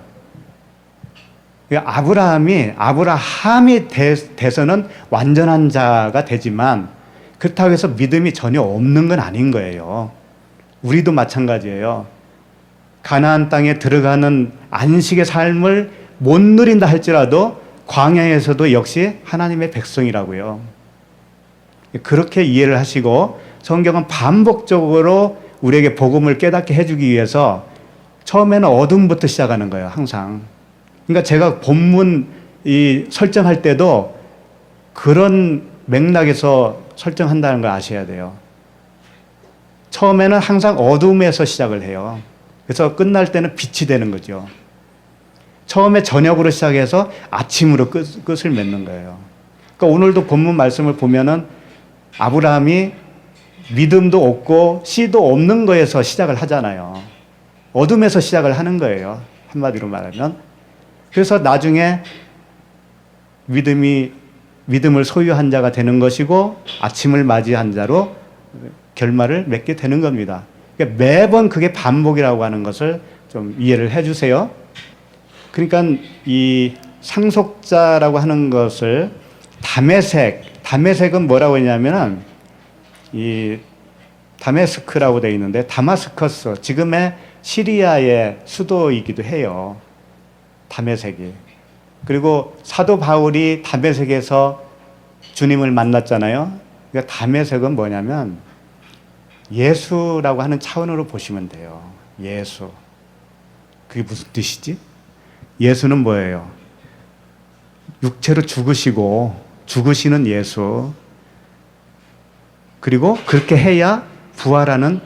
아브라함이 돼서는 완전한 자가 되지만 그렇다고 해서 믿음이 전혀 없는 건 아닌 거예요. 우리도 마찬가지예요. 가나안 땅에 들어가는 안식의 삶을 못 누린다 할지라도 광야에서도 역시 하나님의 백성이라고요. 그렇게 이해를 하시고 성경은 반복적으로 우리에게 복음을 깨닫게 해주기 위해서 처음에는 어둠부터 시작하는 거예요. 항상. 그러니까 제가 본문 설정할 때도 그런 맥락에서 설정한다는 걸 아셔야 돼요. 처음에는 항상 어둠에서 시작을 해요. 그래서 끝날 때는 빛이 되는 거죠. 처음에 저녁으로 시작해서 아침으로 끝을 맺는 거예요. 그러니까 오늘도 본문 말씀을 보면은 아브라함이 믿음도 없고 씨도 없는 거에서 시작을 하잖아요. 어둠에서 시작을 하는 거예요. 한마디로 말하면. 그래서 나중에 믿음을 소유한 자가 되는 것이고 아침을 맞이한 자로 결말을 맺게 되는 겁니다. 그러니까 매번 그게 반복이라고 하는 것을 좀 이해를 해 주세요. 그러니까 이 상속자라고 하는 것을 다메섹은 뭐라고 했냐면은 이 다메스크라고 되어 있는데 다마스커스, 지금의 시리아의 수도이기도 해요. 다메섹이. 그리고 사도 바울이 다메섹에서 주님을 만났잖아요. 그러니까 다메섹은 뭐냐면 예수라고 하는 차원으로 보시면 돼요. 예수. 그게 무슨 뜻이지? 예수는 뭐예요? 육체로 죽으시는 예수. 그리고 그렇게 해야 부활하는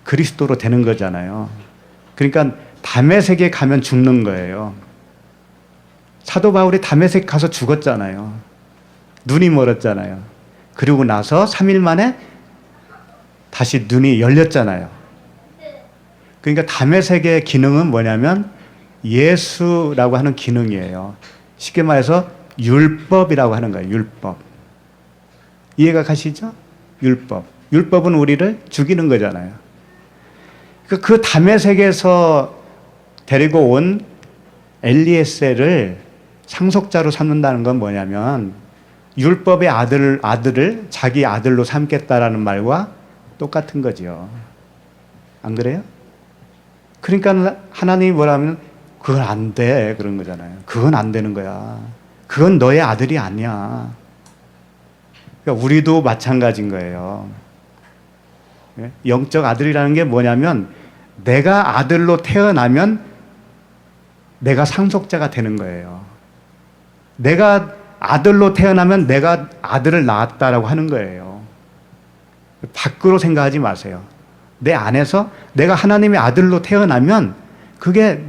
그리스도로 되는 거잖아요. 그러니까 다메섹에 가면 죽는 거예요. 사도 바울이 다메섹 가서 죽었잖아요. 눈이 멀었잖아요. 그리고 나서 3일 만에 다시 눈이 열렸잖아요. 그러니까 다메섹의 기능은 뭐냐면 예수라고 하는 기능이에요. 쉽게 말해서 율법이라고 하는 거예요. 율법. 이해가 가시죠? 율법. 율법은 우리를 죽이는 거잖아요. 그 다메섹에서 데리고 온 엘리에셀을 상속자로 삼는다는 건 뭐냐면 율법의 아들을 자기 아들로 삼겠다라는 말과 똑같은 거죠. 안 그래요? 그러니까 하나님이 뭐라면 그건 안 돼 그런 거잖아요. 그건 안 되는 거야. 그건 너의 아들이 아니야. 그러니까 우리도 마찬가지인 거예요. 영적 아들이라는 게 뭐냐면 내가 아들로 태어나면 내가 상속자가 되는 거예요. 내가 아들로 태어나면 내가 아들을 낳았다라고 하는 거예요. 밖으로 생각하지 마세요. 내 안에서 내가 하나님의 아들로 태어나면 그게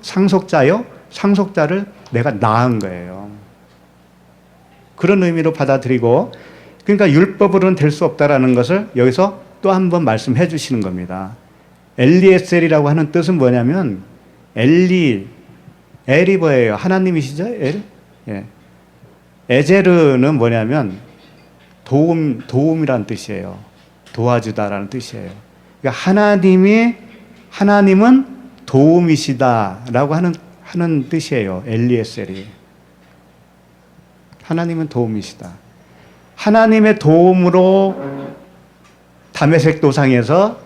상속자요. 상속자를 내가 낳은 거예요. 그런 의미로 받아들이고, 그러니까 율법으로는 될 수 없다라는 것을 여기서 또 한 번 말씀해 주시는 겁니다. 엘리에셀이라고 하는 뜻은 뭐냐면 엘이 뭐예요? 하나님이시죠? 예. 에제르는 뭐냐면 도움이라는 뜻이에요. 도와주다라는 뜻이에요. 그러니까 하나님은 도움이시다라고 하는 뜻이에요. 엘리에셀이. 하나님은 도움이시다. 하나님의 도움으로 다메섹 도상에서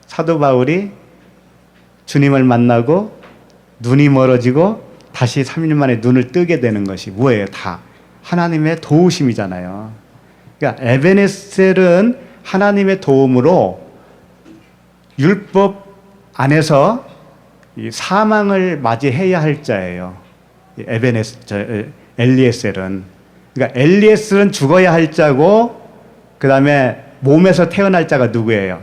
사도 바울이 주님을 만나고 눈이 멀어지고 다시 3일 만에 눈을 뜨게 되는 것이 뭐예요? 다 하나님의 도우심이잖아요. 그러니까 에베네셀은 하나님의 도움으로 율법 안에서 이 사망을 맞이해야 할 자예요. 엘리에셀은. 그러니까 엘리에셀은 죽어야 할 자고, 그 다음에 몸에서 태어날 자가 누구예요?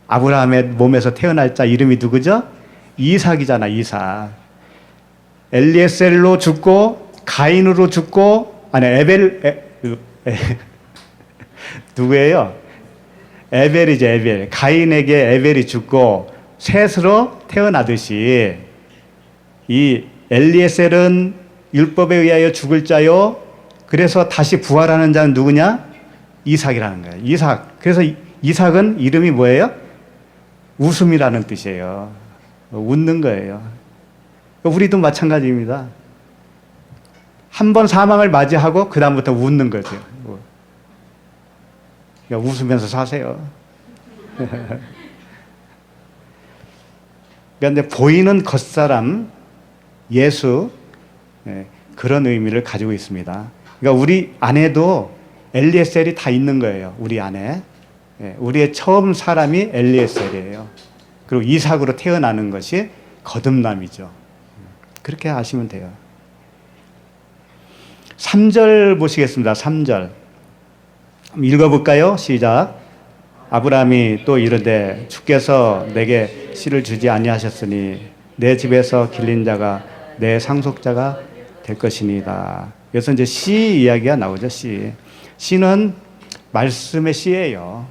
아브라함의 몸에서 태어날 자 이름이 누구죠? 이삭이잖아, 이삭. 엘리에셀로 죽고, 가인으로 죽고, 누구예요? 에벨이죠, 에벨. 가인에게 에벨이 죽고, 셋으로 태어나듯이, 이 엘리에셀은 율법에 의하여 죽을 자요. 그래서 다시 부활하는 자는 누구냐? 이삭이라는 거예요. 이삭. 그래서 이삭은 이름이 뭐예요? 웃음이라는 뜻이에요. 웃는 거예요. 우리도 마찬가지입니다. 한 번 사망을 맞이하고 그 다음부터 웃는 거죠. 그러니까 웃으면서 사세요. 그런데 보이는 겉사람 예수, 그런 의미를 가지고 있습니다. 그러니까 우리 안에도 엘리에셀이 다 있는 거예요. 우리 안에. 우리의 처음 사람이 엘리에셀이에요. 그리고 이삭으로 태어나는 것이 거듭남이죠. 그렇게 아시면 돼요. 3절 보시겠습니다. 3절 읽어볼까요? 시작. 아브라함이 또 이르되 주께서 내게 씨를 주지 아니하셨으니 내 집에서 길린 자가 내 상속자가 될 것이니이다. 그래서 이제 씨 이야기가 나오죠. 씨는 말씀의 씨예요.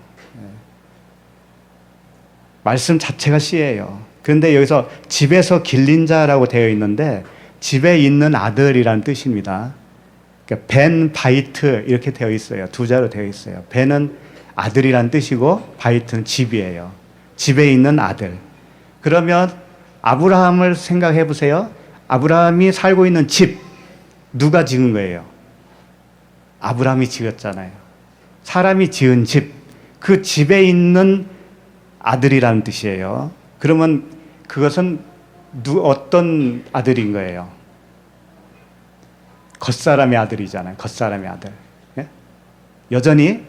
말씀 자체가 씨예요. 그런데 여기서 집에서 길린 자라고 되어 있는데 집에 있는 아들이라는 뜻입니다. 그러니까 벤 바이트 이렇게 되어 있어요. 두 자로 되어 있어요. 벤은 아들이란 뜻이고 바이트는 집이에요. 집에 있는 아들. 그러면 아브라함을 생각해 보세요. 아브라함이 살고 있는 집 누가 지은 거예요? 아브라함이 지었잖아요. 사람이 지은 집, 그 집에 있는 아들이라는 뜻이에요. 그러면 그것은 어떤 아들인 거예요? 겉사람의 아들이잖아요. 겉사람의 아들. 예? 여전히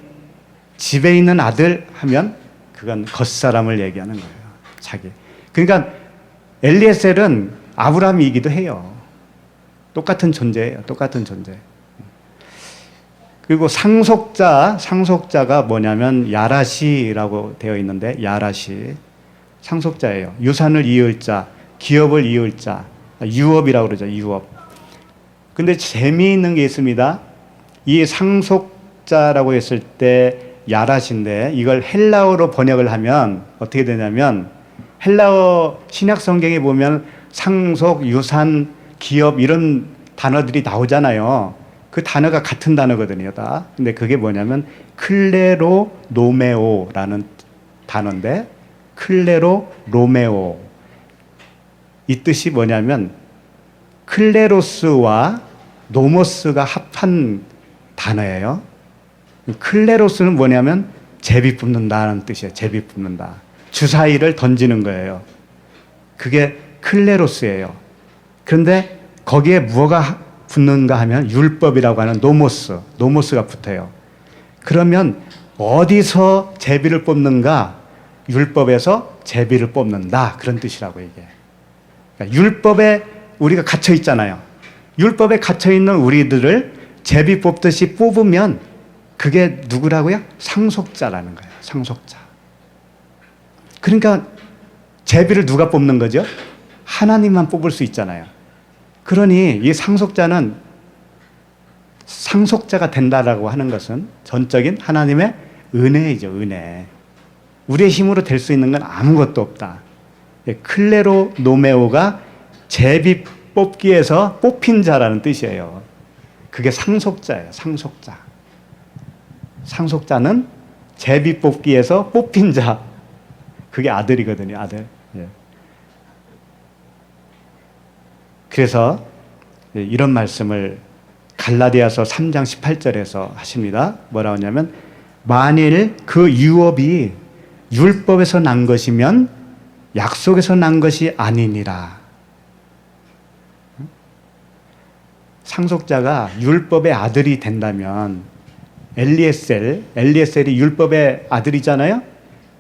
집에 있는 아들 하면 그건 겉사람을 얘기하는 거예요. 자기. 그러니까 엘리에셀은 아브라함이기도 해요. 똑같은 존재예요. 똑같은 존재. 그리고 상속자가 뭐냐면 야라시라고 되어 있는데 야라시. 상속자예요. 유산을 이을 자, 기업을 이을 자, 유업이라고 그러죠. 유업. 근데 재미있는 게 있습니다. 이 상속자라고 했을 때 야라시인데 이걸 헬라어로 번역을 하면 어떻게 되냐면 헬라어 신약 성경에 보면 상속, 유산, 기업 이런 단어들이 나오잖아요. 그 단어가 같은 단어거든요, 다. 근데 그게 뭐냐면 클레로노메오라는 단어인데 클레로노메오 이 뜻이 뭐냐면 클레로스와 노모스가 합한 단어예요. 클레로스는 뭐냐면 제비 뽑는다는 뜻이에요. 제비 뽑는다. 주사위를 던지는 거예요. 그게 클레로스예요. 그런데 거기에 뭐가 붙는가 하면 율법이라고 하는 노모스가 붙어요. 그러면 어디서 제비를 뽑는가? 율법에서 제비를 뽑는다. 그런 뜻이라고 이게. 그러니까 율법에 우리가 갇혀 있잖아요. 율법에 갇혀 있는 우리들을 제비 뽑듯이 뽑으면 그게 누구라고요? 상속자라는 거예요. 상속자. 그러니까 제비를 누가 뽑는 거죠? 하나님만 뽑을 수 있잖아요. 그러니 이 상속자는 상속자가 된다라고 하는 것은 전적인 하나님의 은혜이죠. 은혜. 우리의 힘으로 될 수 있는 건 아무것도 없다. 클레로노메오가 제비 뽑기에서 뽑힌 자라는 뜻이에요. 그게 상속자예요. 상속자. 상속자는 제비 뽑기에서 뽑힌 자. 그게 아들이거든요. 아들. 예. 그래서 이런 말씀을 갈라디아서 3장 18절에서 하십니다. 뭐라고 하냐면 만일 그 유업이 율법에서 난 것이면 약속에서 난 것이 아니니라. 상속자가 율법의 아들이 된다면 엘리에셀이 율법의 아들이잖아요.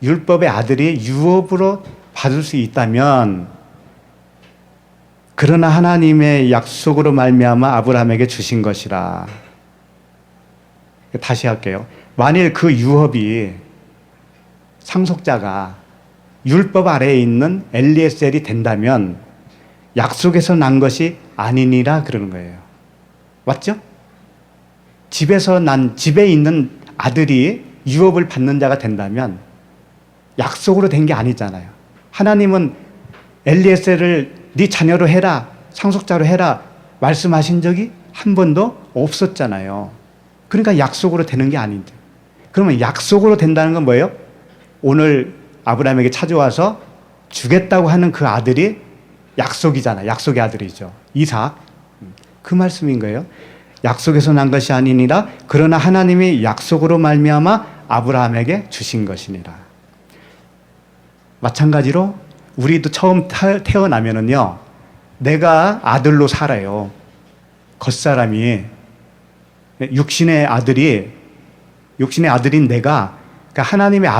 율법의 아들이 유업으로 받을 수 있다면 그러나 하나님의 약속으로 말미암아 아브라함에게 주신 것이라. 다시 할게요. 만일 그 유업이 상속자가 율법 아래에 있는 엘리에셀이 된다면 약속에서 난 것이 아니니라 그러는 거예요. 맞죠? 집에 있는 아들이 유업을 받는 자가 된다면 약속으로 된 게 아니잖아요. 하나님은 엘리에셀을 네 자녀로 해라, 상속자로 해라 말씀하신 적이 한 번도 없었잖아요. 그러니까 약속으로 되는 게 아닌데. 그러면 약속으로 된다는 건 뭐예요? 오늘 아브라함에게 찾아와서 주겠다고 하는 그 아들이 약속이잖아. 약속의 아들이죠. 이삭. 그 말씀인 거예요. 약속에서 난 것이 아니니라. 그러나 하나님이 약속으로 말미암아 아브라함에게 주신 것이니라. 마찬가지로 우리도 처음 태어나면은요, 내가 아들로 살아요. 겉사람이. 육신의 아들인 내가, 그러니까 하나님의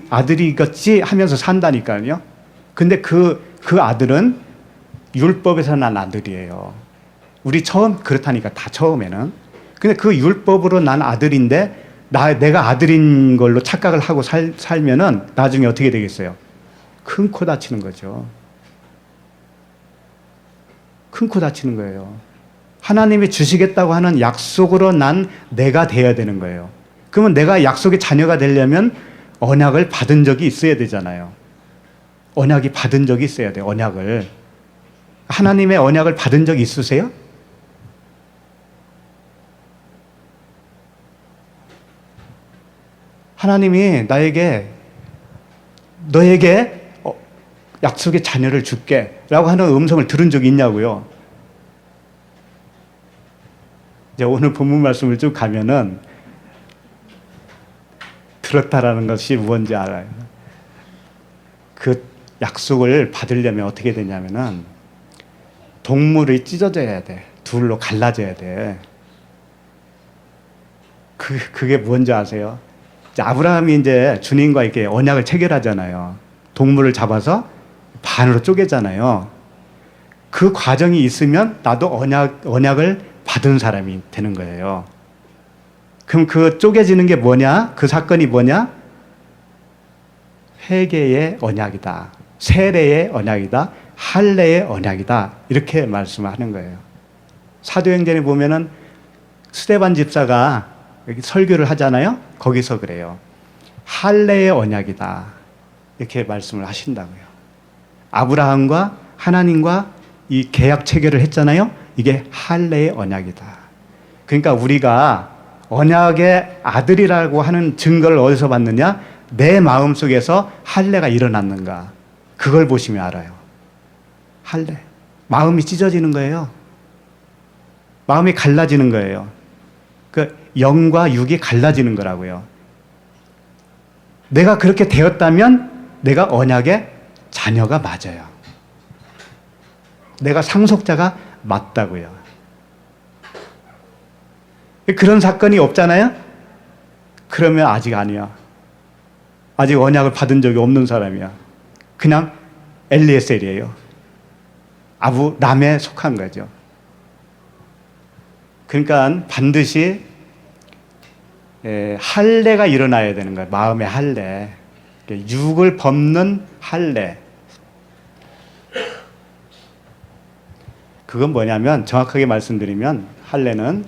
아들이겠지 하면서 산다니까요. 근데 그 아들은 율법에서 난 아들이에요. 우리 처음 그렇다니까, 다 처음에는. 근데 그 율법으로 난 아들인데, 내가 아들인 걸로 착각을 하고 살면은 나중에 어떻게 되겠어요? 큰 코 다치는 거죠. 큰 코 다치는 거예요. 하나님이 주시겠다고 하는 약속으로 난 내가 돼야 되는 거예요. 그러면 내가 약속의 자녀가 되려면 언약을 받은 적이 있어야 되잖아요. 언약이 받은 적이 있어야 돼요. 언약을. 하나님의 언약을 받은 적이 있으세요? 하나님이 너에게 약속의 자녀를 줄게 라고 하는 음성을 들은 적이 있냐고요. 이제 오늘 본문 말씀을 쭉 가면은 들었다라는 것이 뭔지 알아요. 그 약속을 받으려면 어떻게 되냐면은 동물이 찢어져야 돼. 둘로 갈라져야 돼. 그게 뭔지 아세요? 아브라함이 이제 주님과 이렇게 언약을 체결하잖아요. 동물을 잡아서 반으로 쪼개잖아요. 그 과정이 있으면 나도 언약을 받은 사람이 되는 거예요. 그럼 그 쪼개지는 게 뭐냐? 그 사건이 뭐냐? 회개의 언약이다. 세례의 언약이다. 할례의 언약이다. 이렇게 말씀하는 거예요. 사도행전에 보면은 스데반 집사가 여기 설교를 하잖아요. 거기서 그래요. 할례의 언약이다. 이렇게 말씀을 하신다고요. 아브라함과 하나님과 이 계약 체결을 했잖아요. 이게 할례의 언약이다. 그러니까 우리가 언약의 아들이라고 하는 증거를 어디서 받느냐? 내 마음속에서 할례가 일어났는가? 그걸 보시면 알아요. 할례. 마음이 찢어지는 거예요. 마음이 갈라지는 거예요. 그 영과 육이 갈라지는 거라고요. 내가 그렇게 되었다면 내가 언약의 자녀가 맞아요. 내가 상속자가 맞다고요. 그런 사건이 없잖아요? 그러면 아직 아니야. 아직 언약을 받은 적이 없는 사람이야. 그냥 엘리에셀이에요. 아브람에 속한 거죠. 그러니까 반드시 할례가 일어나야 되는 거예요. 마음의 할례. 육을 범는 할례. 그건 뭐냐면 정확하게 말씀드리면 할례는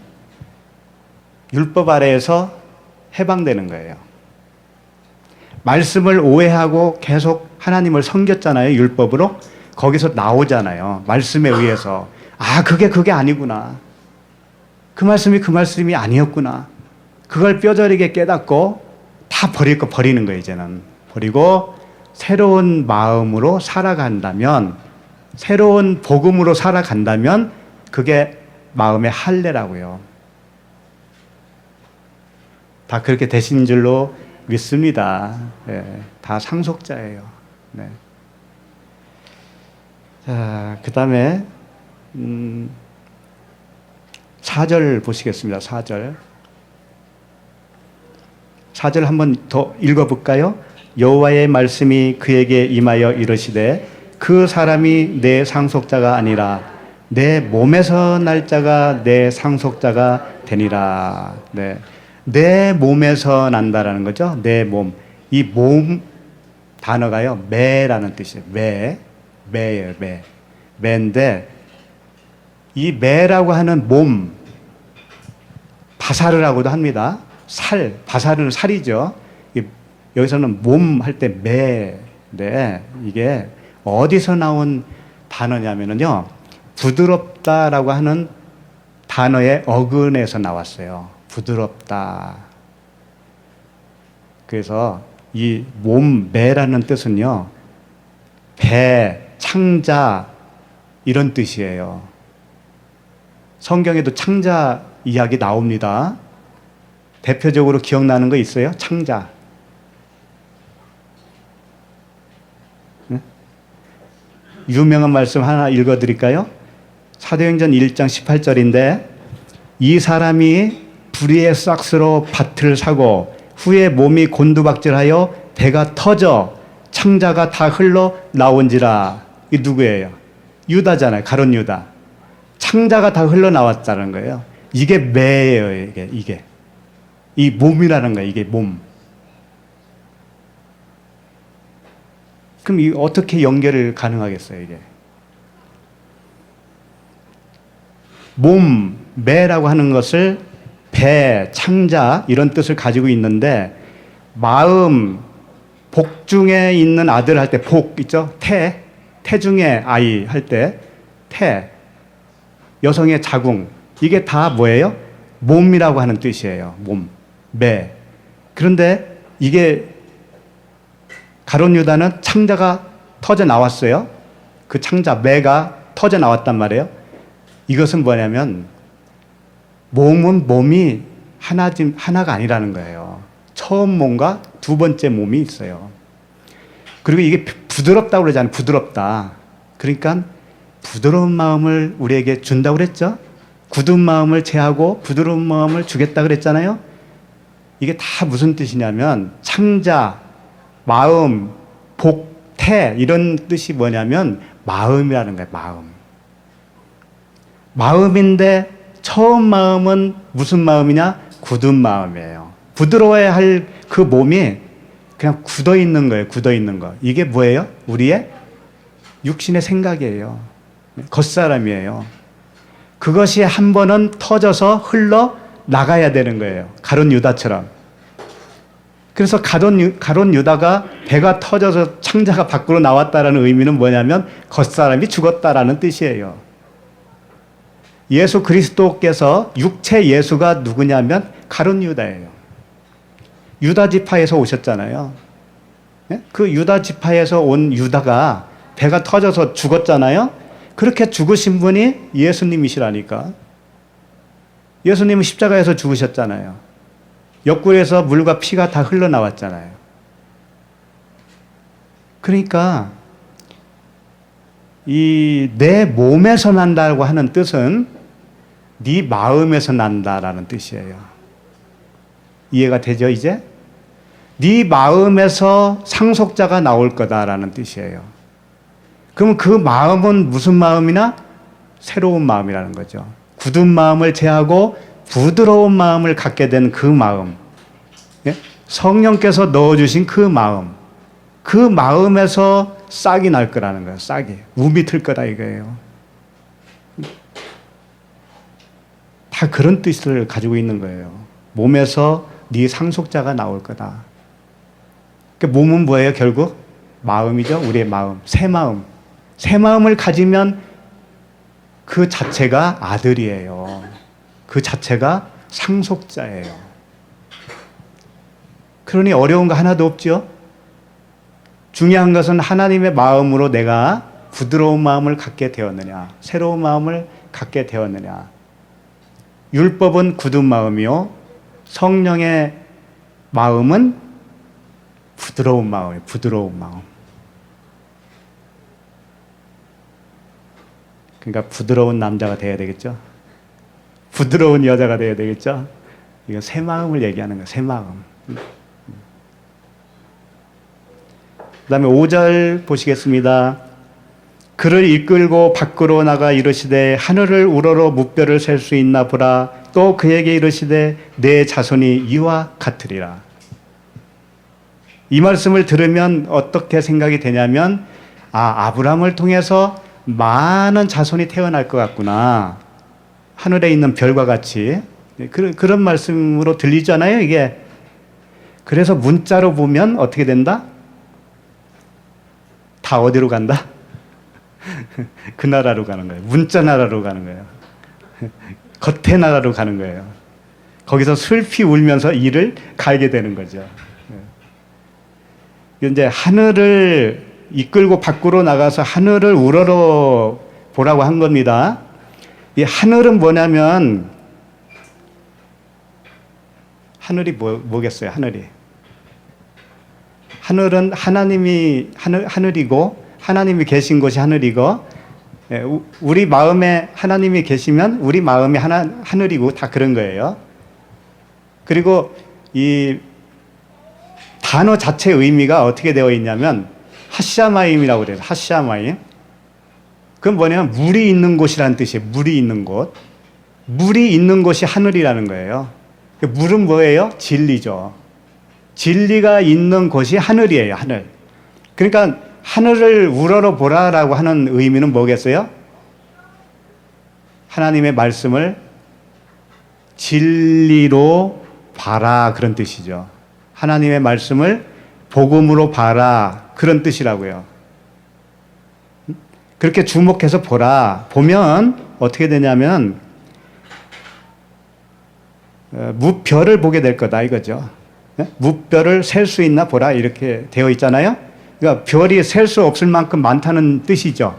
율법 아래에서 해방되는 거예요. 말씀을 오해하고 계속 하나님을 섬겼잖아요. 율법으로. 거기서 나오잖아요. 말씀에 의해서. 아, 그게 아니구나. 그 말씀이 아니었구나. 그걸 뼈저리게 깨닫고 다 버릴 거 버리는 거예요. 이제는. 버리고 새로운 마음으로 살아간다면, 새로운 복음으로 살아간다면 그게 마음의 할례라고요. 다 그렇게 되신 줄로 믿습니다. 네, 다 상속자예요. 네. 자, 그 다음에 4절 보시겠습니다. 4절. 4절 한번 더 읽어볼까요? 여호와의 말씀이 그에게 임하여 이르시되 그 사람이 내 상속자가 아니라 내 몸에서 날 자가 내 상속자가 되니라. 네. 내 몸에서 난다라는 거죠. 내 몸. 이 몸 단어가요. 매라는 뜻이에요. 매예요. 매인데 이 매라고 하는 몸, 바사르라고도 합니다. 바사르는 살이죠. 여기서는 몸 할 때 매인데 이게 어디서 나온 단어냐면요. 부드럽다라고 하는 단어의 어근에서 나왔어요. 부드럽다. 그래서 이 몸매라는 뜻은요. 배, 창자, 이런 뜻이에요. 성경에도 창자 이야기 나옵니다. 대표적으로 기억나는 거 있어요? 창자. 네? 유명한 말씀 하나 읽어드릴까요? 사도행전 1장 18절인데 이 사람이 불의의 싹스로 밭을 사고 후에 몸이 곤두박질하여 배가 터져 창자가 다 흘러 나온지라. 이 누구예요? 유다잖아요. 가룟 유다. 창자가 다 흘러 나왔다는 거예요. 이게 매예요. 이게 이 몸이라는 거예요. 이게 몸. 그럼 이 어떻게 연결을 가능하겠어요? 이게 몸, 매라고 하는 것을 배, 창자 이런 뜻을 가지고 있는데 마음, 복중에 있는 아들 할 때 복 있죠? 태중의 아이 할 때 태, 여성의 자궁 이게 다 뭐예요? 몸이라고 하는 뜻이에요. 몸, 매. 그런데 이게 가룟 유다는 창자가 터져 나왔어요. 그 창자, 매가 터져 나왔단 말이에요. 이것은 뭐냐면 몸은 몸이 하나가 아니라는 거예요. 처음 몸과 두 번째 몸이 있어요. 그리고 이게 부드럽다고 그러잖아요. 부드럽다. 그러니까 부드러운 마음을 우리에게 준다고 그랬죠. 굳은 마음을 제하고 부드러운 마음을 주겠다 그랬잖아요. 이게 다 무슨 뜻이냐면 창자, 마음, 복, 태 이런 뜻이 뭐냐면 마음이라는 거예요. 마음인데 처음 마음은 무슨 마음이냐? 굳은 마음이에요. 부드러워야 할 그 몸이 그냥 굳어 있는 거예요. 굳어 있는 거. 이게 뭐예요? 우리의 육신의 생각이에요. 겉사람이에요. 그것이 한 번은 터져서 흘러 나가야 되는 거예요. 가룟 유다처럼. 그래서 가룟 유다가 배가 터져서 창자가 밖으로 나왔다라는 의미는 뭐냐면 겉사람이 죽었다라는 뜻이에요. 예수 그리스도께서 육체 예수가 누구냐면 가룟 유다예요. 유다 지파에서 오셨잖아요. 그 유다 지파에서 온 유다가 배가 터져서 죽었잖아요. 그렇게 죽으신 분이 예수님이시라니까. 예수님은 십자가에서 죽으셨잖아요. 옆구리에서 물과 피가 다 흘러나왔잖아요. 그러니까 이 내 몸에서 난다고 하는 뜻은 네 마음에서 난다라는 뜻이에요. 이해가 되죠, 이제? 네 마음에서 상속자가 나올 거다라는 뜻이에요. 그럼 그 마음은 무슨 마음이나? 새로운 마음이라는 거죠. 굳은 마음을 제하고 부드러운 마음을 갖게 된 그 마음. 예? 성령께서 넣어주신 그 마음. 그 마음에서 싹이 날 거라는 거예요. 싹이. 우미 틀 거다 이거예요. 다 그런 뜻을 가지고 있는 거예요. 몸에서 네 상속자가 나올 거다. 그러니까 몸은 뭐예요? 결국 마음이죠. 우리의 마음. 새 마음. 새 마음을 가지면 그 자체가 아들이에요. 그 자체가 상속자예요. 그러니 어려운 거 하나도 없죠. 중요한 것은 하나님의 마음으로 내가 부드러운 마음을 갖게 되었느냐, 새로운 마음을 갖게 되었느냐. 율법은 굳은 마음이요, 성령의 마음은 부드러운 마음이에요. 부드러운 마음. 그러니까 부드러운 남자가 돼야 되겠죠. 부드러운 여자가 돼야 되겠죠. 이건 새 마음을 얘기하는 거예요. 새 마음. 그 다음에 5절 보시겠습니다. 그를 이끌고 밖으로 나가 이르시되 하늘을 우러러 무뼈를 셀 수 있나 보라. 또 그에게 이르시되 내 자손이 이와 같으리라. 이 말씀을 들으면 어떻게 생각이 되냐면, 아브라함을 통해서 많은 자손이 태어날 것 같구나. 하늘에 있는 별과 같이. 그런 말씀으로 들리잖아요, 이게. 그래서 문자로 보면 어떻게 된다? 다 어디로 간다? 그 나라로 가는 거예요. 문자 나라로 가는 거예요. 겉의 나라로 가는 거예요. 거기서 슬피 울면서 이를 갈게 되는 거죠. 이제 하늘을 이끌고 밖으로 나가서 하늘을 우러러 보라고 한 겁니다. 이 하늘은 뭐냐면, 하늘이 뭐겠어요? 하늘은 하늘이고 하나님이 계신 곳이 하늘이고, 우리 마음에 하나님이 계시면 우리 마음이 하늘이고 다 그런 거예요. 그리고 이 단어 자체의 의미가 어떻게 되어 있냐면 하샤마임이라고 그래요. 하샤마임. 그건 뭐냐면 물이 있는 곳이라는 뜻이에요. 물이 있는 곳. 물이 있는 곳이 하늘이라는 거예요. 물은 뭐예요? 진리죠. 진리가 있는 곳이 하늘이에요. 하늘. 그러니까 하늘을 우러러 보라라고 하는 의미는 뭐겠어요? 하나님의 말씀을 진리로 봐라, 그런 뜻이죠. 하나님의 말씀을 복음으로 봐라, 그런 뜻이라고요. 그렇게 주목해서 보라. 보면 어떻게 되냐면 무별을 보게 될 거다, 이거죠. 무별을 셀 수 있나 보라, 이렇게 되어 있잖아요. 그러니까 별이 셀 수 없을 만큼 많다는 뜻이죠.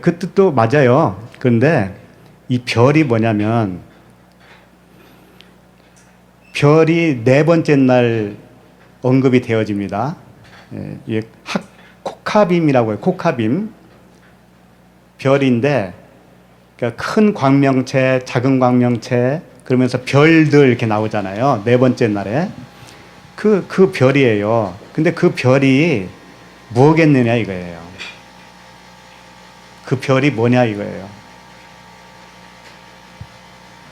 그 뜻도 맞아요. 그런데 이 별이 뭐냐면, 별이 네 번째 날 언급이 되어집니다. 코카빔이라고 해요. 코카빔. 별인데, 그러니까 큰 광명체, 작은 광명체, 그러면서 별들 이렇게 나오잖아요. 네 번째 날에. 그 별이에요. 근데 그 별이 뭐겠느냐 이거예요. 그 별이 뭐냐 이거예요.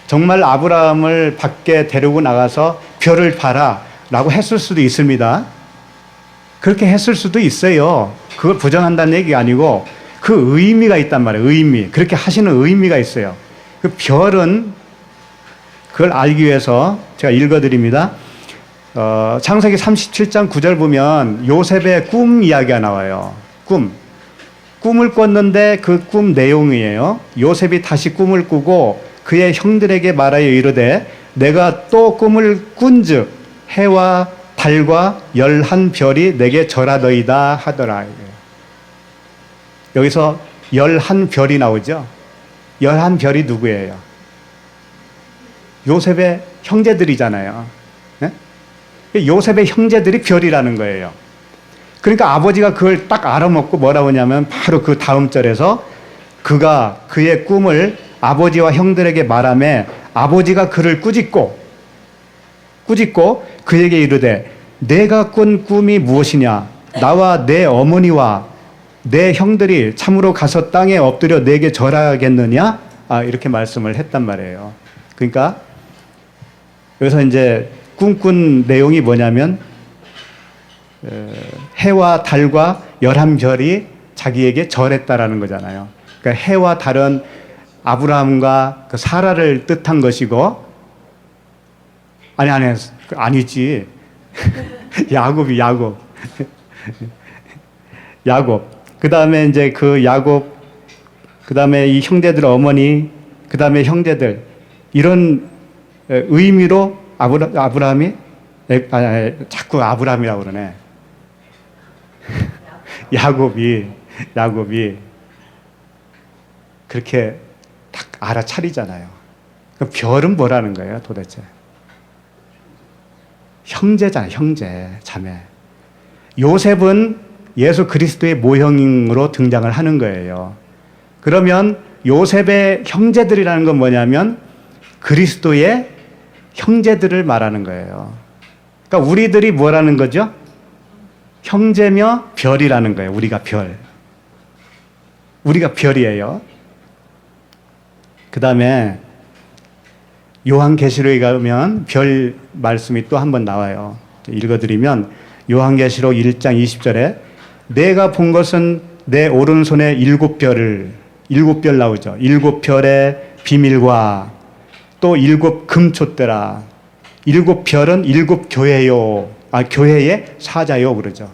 정말 아브라함을 밖에 데리고 나가서 별을 봐라 라고 했을 수도 있습니다. 그렇게 했을 수도 있어요. 그걸 부정한다는 얘기가 아니고 그 의미가 있단 말이에요. 의미. 그렇게 하시는 의미가 있어요. 그 별은 그걸 알기 위해서 제가 읽어드립니다. 창세기 37장 9절 보면 요셉의 꿈 이야기가 나와요. 꿈을 꿨는데 그 꿈 내용이에요. 요셉이 다시 꿈을 꾸고 그의 형들에게 말하여 이르되 내가 또 꿈을 꾼즉 해와 달과 11별이 내게 절하더이다 하더라. 여기서 11별이 나오죠. 11별이 누구예요? 요셉의 형제들이잖아요. 네? 요셉의 형제들이 별이라는 거예요. 그러니까 아버지가 그걸 딱 알아먹고 뭐라고 하냐면 바로 그 다음 절에서 그가 그의 꿈을 아버지와 형들에게 말하며 아버지가 그를 꾸짖고 그에게 이르되 내가 꾼 꿈이 무엇이냐? 나와 내 어머니와 내 형들이 참으로 가서 땅에 엎드려 내게 절하겠느냐? 이렇게 말씀을 했단 말이에요. 그러니까 여기서 이제 꿈꾼 내용이 뭐냐면 해와 달과 11별이 자기에게 절했다라는 거잖아요. 그러니까 해와 달은 아브라함과 그 사라를 뜻한 것이고 아니지. 야곱. 그 다음에 이제 그 야곱, 그 다음에 이 형제들 어머니, 그 다음에 형제들, 이런 의미로 아브라함이, 자꾸 아브라함이라고 그러네. 야곱이 그렇게 딱 알아차리잖아요. 그럼 별은 뭐라는 거예요, 도대체? 형제잖아요, 형제, 자매. 요셉은 예수 그리스도의 모형으로 등장을 하는 거예요. 그러면 요셉의 형제들이라는 건 뭐냐면 그리스도의 형제들을 말하는 거예요. 그러니까 우리들이 뭐라는 거죠? 형제며 별이라는 거예요. 우리가 별이에요. 그 다음에 요한계시록에 가면 별 말씀이 또 한 번 나와요. 읽어드리면 요한계시록 1장 20절에 내가 본 것은 내 오른손에 7별 나오죠. 7별의 비밀과 또 7 금촛대라. 7별은 7 교회요. 교회의 사자요 그러죠.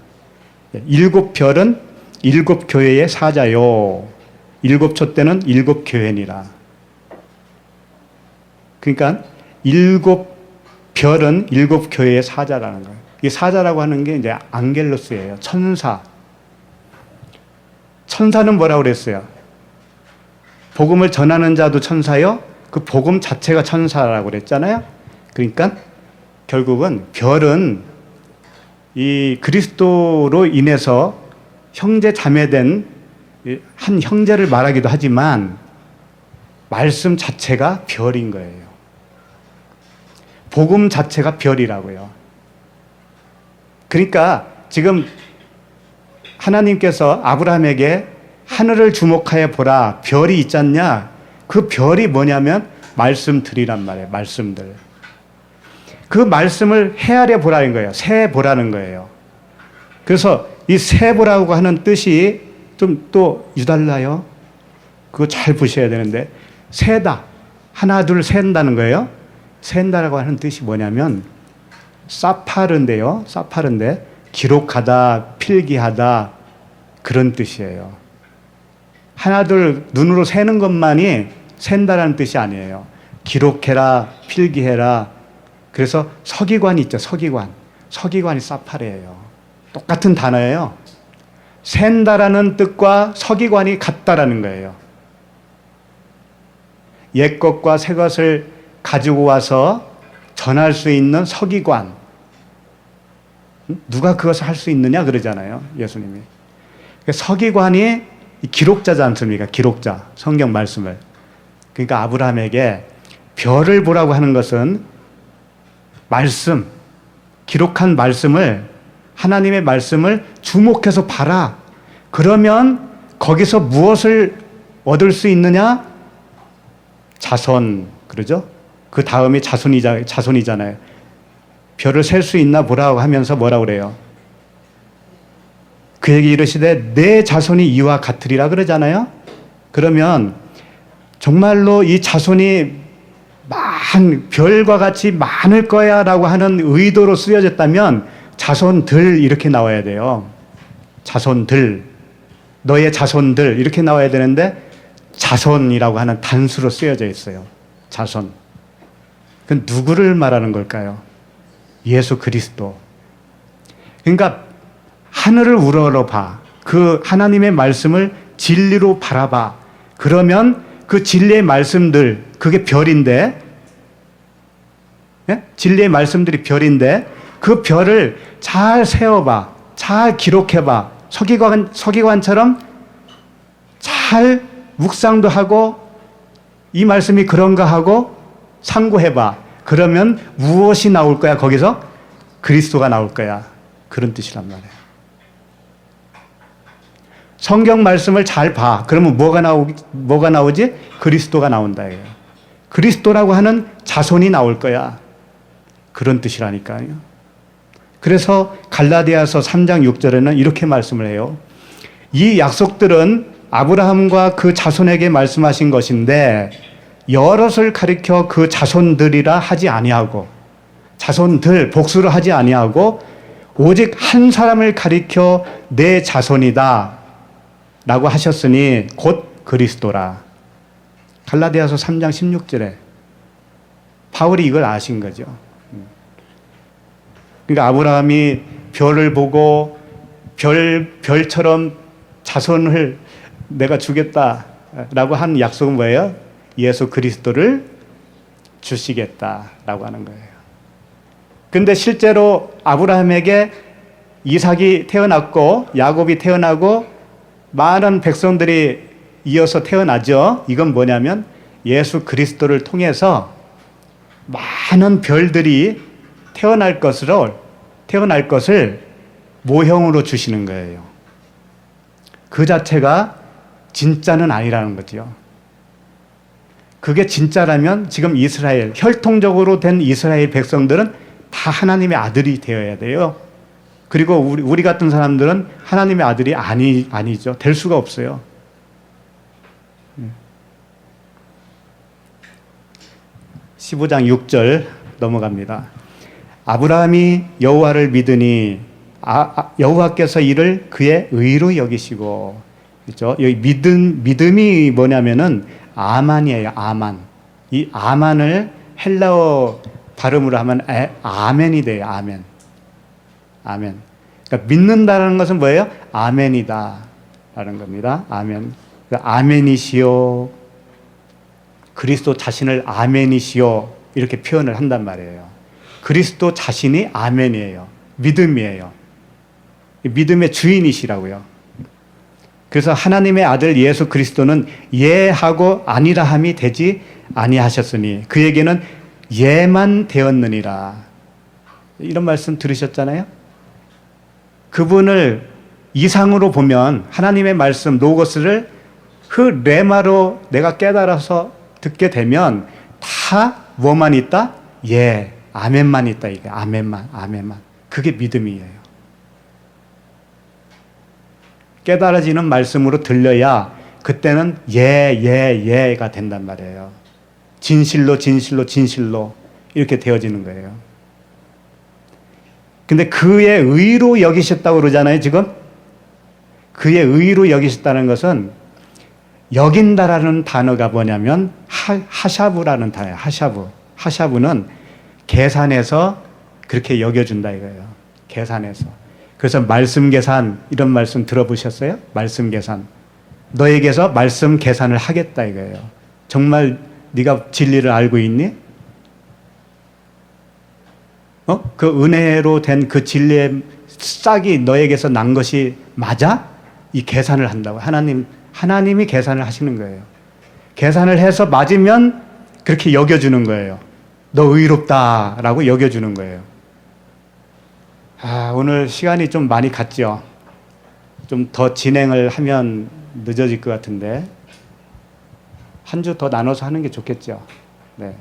7별은 7 교회의 사자요. 7 촛대는 7 교회니라. 그러니까 7 별은 7 교회의 사자라는 거예요. 이 사자라고 하는 게 이제 앙겔로스예요. 천사. 천사는 뭐라고 그랬어요? 복음을 전하는 자도 천사요. 그 복음 자체가 천사라고 그랬잖아요. 그러니까 결국은 별은 이 그리스도로 인해서 형제 자매된 한 형제를 말하기도 하지만 말씀 자체가 별인 거예요. 복음 자체가 별이라고요. 그러니까 지금 하나님께서 아브라함에게 하늘을 주목하여 보라, 별이 있지 않냐? 그 별이 뭐냐면 말씀들이란 말이에요. 말씀들. 그 말씀을 헤아려 보라는 거예요. 세 보라는 거예요. 그래서 이 세 보라고 하는 뜻이 좀 또 유달라요. 그거 잘 보셔야 되는데, 세다. 하나, 둘, 센다는 거예요. 센다라고 하는 뜻이 뭐냐면 사파르인데요. 사파르인데 기록하다, 필기하다 그런 뜻이에요. 하나, 둘 눈으로 세는 것만이 센다라는 뜻이 아니에요. 기록해라, 필기해라. 그래서 서기관 있죠. 서기관. 서기관이 사파르예요. 똑같은 단어예요. 센다라는 뜻과 서기관이 같다라는 거예요. 옛 것과 새 것을 가지고 와서 전할 수 있는 서기관. 누가 그것을 할 수 있느냐 그러잖아요. 예수님이. 서기관이 기록자지 않습니까? 기록자. 성경 말씀을. 그러니까 아브라함에게 별을 보라고 하는 것은 말씀, 기록한 말씀을, 하나님의 말씀을 주목해서 봐라. 그러면 거기서 무엇을 얻을 수 있느냐? 자손. 그러죠? 그 다음이 자손이잖아요. 별을 셀 수 있나 보라고 하면서 뭐라 그래요? 그에게 이르시되 내 자손이 이와 같으리라 그러잖아요. 그러면 정말로 이 자손이 별과 같이 많을 거야 라고 하는 의도로 쓰여졌다면 자손들 이렇게 나와야 돼요. 자손들, 너의 자손들 이렇게 나와야 되는데 자손이라고 하는 단수로 쓰여져 있어요. 자손. 그건 누구를 말하는 걸까요? 예수 그리스도. 그러니까 하늘을 우러러봐. 그 하나님의 말씀을 진리로 바라봐. 그러면 그 진리의 말씀들, 그게 별인데, 예? 진리의 말씀들이 별인데 그 별을 잘 세어봐. 잘 기록해봐. 서기관처럼 잘 묵상도 하고 이 말씀이 그런가 하고 상고해봐. 그러면 무엇이 나올 거야? 거기서 그리스도가 나올 거야. 그런 뜻이란 말이에요. 성경 말씀을 잘 봐. 그러면 뭐가 나오지? 그리스도가 나온다. 그리스도라고 하는 자손이 나올 거야. 그런 뜻이라니까요. 그래서 갈라디아서 3장 6절에는 이렇게 말씀을 해요. 이 약속들은 아브라함과 그 자손에게 말씀하신 것인데 여럿을 가리켜 그 자손들이라 하지 아니하고, 자손들 복수를 하지 아니하고 오직 한 사람을 가리켜 내 자손이다 라고 하셨으니 곧 그리스도라. 갈라디아서 3장 16절에 바울이 이걸 아신 거죠. 그러니까 아브라함이 별을 보고 별처럼 자손을 내가 주겠다라고 한 약속은 뭐예요? 예수 그리스도를 주시겠다라고 하는 거예요. 근데 실제로 아브라함에게 이삭이 태어났고 야곱이 태어나고 많은 백성들이 이어서 태어나죠. 이건 뭐냐면 예수 그리스도를 통해서 많은 별들이 태어날 것을 모형으로 주시는 거예요. 그 자체가 진짜는 아니라는 거죠. 그게 진짜라면 지금 이스라엘, 혈통적으로 된 이스라엘 백성들은 다 하나님의 아들이 되어야 돼요. 그리고 우리 같은 사람들은 하나님의 아들이 아니죠. 될 수가 없어요. 15장 6절 넘어갑니다. 아브라함이 여호와를 믿으니 여호와께서 이를 그의 의로 여기시고, 그렇죠? 여기 믿음이 뭐냐면은 아만이에요. 아만. 이 아만을 헬라어 발음으로 하면 아멘이 돼요. 아멘. 아멘. 그러니까 믿는다라는 것은 뭐예요? 아멘이다 라는 겁니다. 아멘. 그러니까 아멘이시오. 그리스도 자신을 아멘이시오 이렇게 표현을 한단 말이에요. 그리스도 자신이 아멘이에요. 믿음이에요. 믿음의 주인이시라고요. 그래서 하나님의 아들 예수 그리스도는 예하고 아니라함이 되지 아니하셨으니 그에게는 예만 되었느니라. 이런 말씀 들으셨잖아요. 그분을 이상으로 보면 하나님의 말씀 로고스를 그 레마로 내가 깨달아서 듣게 되면 다 뭐만 있다? 예, 아멘만 있다. 이게 아멘만, 아멘만. 그게 믿음이에요. 깨달아지는 말씀으로 들려야 그때는 예, 예, 예가 된단 말이에요. 진실로, 진실로, 진실로 이렇게 되어지는 거예요. 근데 그의 의로 여기셨다고 그러잖아요, 지금. 그의 의로 여기셨다는 것은 여긴다라는 단어가 뭐냐면 하샤브라는 단어예요. 하샤브. 하샤브는 계산해서 그렇게 여겨준다 이거예요. 계산해서. 그래서 말씀 계산 이런 말씀 들어보셨어요? 말씀 계산. 너에게서 말씀 계산을 하겠다 이거예요. 정말 네가 진리를 알고 있니? 그 은혜로 된 그 진리의 싹이 너에게서 난 것이 맞아? 이 계산을 한다고. 하나님이 계산을 하시는 거예요. 계산을 해서 맞으면 그렇게 여겨주는 거예요. 너 의롭다라고 여겨주는 거예요. 오늘 시간이 좀 많이 갔죠. 좀 더 진행을 하면 늦어질 것 같은데 한 주 더 나눠서 하는 게 좋겠죠. 네.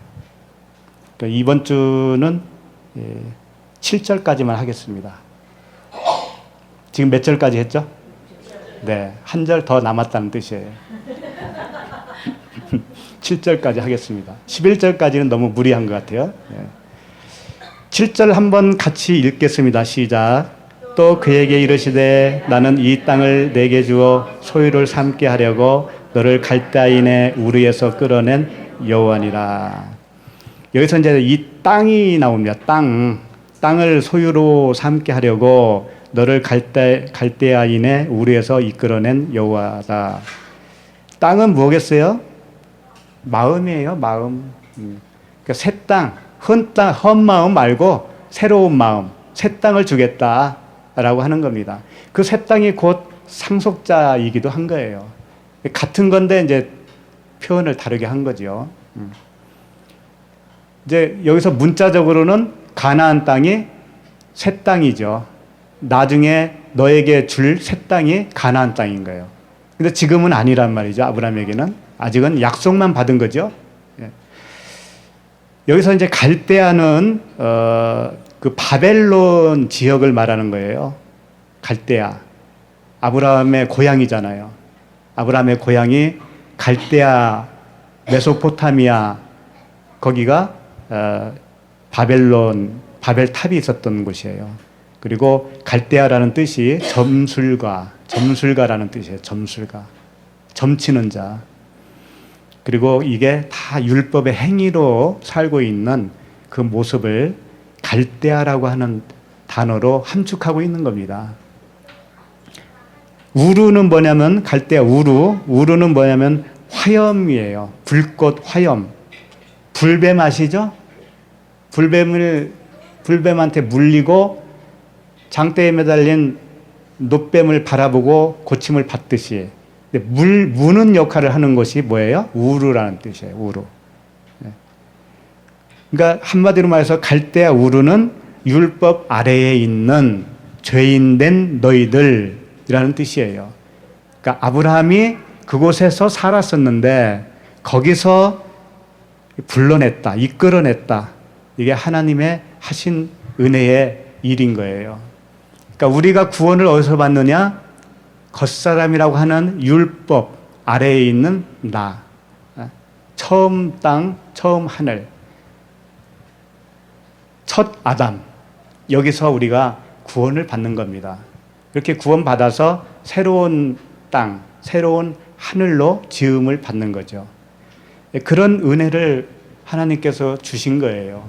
그러니까 이번 주는 7절까지만 하겠습니다. 지금 몇 절까지 했죠? 네, 한 절 더 남았다는 뜻이에요. 7절까지 하겠습니다. 11절까지는 너무 무리한 것 같아요. 네. 7절 한번 같이 읽겠습니다. 시작. 또 그에게 이르시되 나는 이 땅을 내게 주어 소유를 삼게 하려고 너를 갈대아인의 우르에서 끌어낸 여호와니라. 여기서 이제 이 땅이 나옵니다. 땅을 소유로 삼게 하려고 너를 갈대아인의 우르에서 이끌어낸 여호와다. 땅은 뭐겠어요? 마음이에요. 마음. 그러니까 새 땅, 헌 마음 말고 새로운 마음, 새 땅을 주겠다라고 하는 겁니다. 그 새 땅이 곧 상속자이기도 한 거예요. 같은 건데 이제 표현을 다르게 한 거죠. 이제 여기서 문자적으로는 가나안 땅이 새 땅이죠. 나중에 너에게 줄 새 땅이 가나안 땅인 거예요. 근데 지금은 아니란 말이죠. 아브라함에게는 아직은 약속만 받은 거죠. 여기서 이제 갈대아는 그 바벨론 지역을 말하는 거예요. 갈대아. 아브라함의 고향이잖아요. 아브라함의 고향이 갈대아, 메소포타미아, 거기가 바벨탑이 있었던 곳이에요. 그리고 갈대아라는 뜻이 점술가라는 뜻이에요. 점술가. 점치는 자. 그리고 이게 다 율법의 행위로 살고 있는 그 모습을 갈대아라고 하는 단어로 함축하고 있는 겁니다. 우르는 뭐냐면 갈대아 우르는 뭐냐면 화염이에요. 불꽃 화염. 불뱀 아시죠? 불뱀한테 물리고 장대에 매달린 놋뱀을 바라보고 고침을 받듯이 무는 역할을 하는 것이 뭐예요? 우르라는 뜻이에요. 우르. 그러니까 한마디로 말해서 갈대아 우르는 율법 아래에 있는 죄인된 너희들이라는 뜻이에요. 그러니까 아브라함이 그곳에서 살았었는데 거기서 불러냈다, 이끌어냈다. 이게 하나님의 하신 은혜의 일인 거예요. 그러니까 우리가 구원을 어디서 받느냐? 겉사람이라고 하는 율법 아래에 있는 나. 처음 땅, 처음 하늘. 첫 아담. 여기서 우리가 구원을 받는 겁니다. 이렇게 구원받아서 새로운 땅, 새로운 하늘로 지음을 받는 거죠. 그런 은혜를 하나님께서 주신 거예요.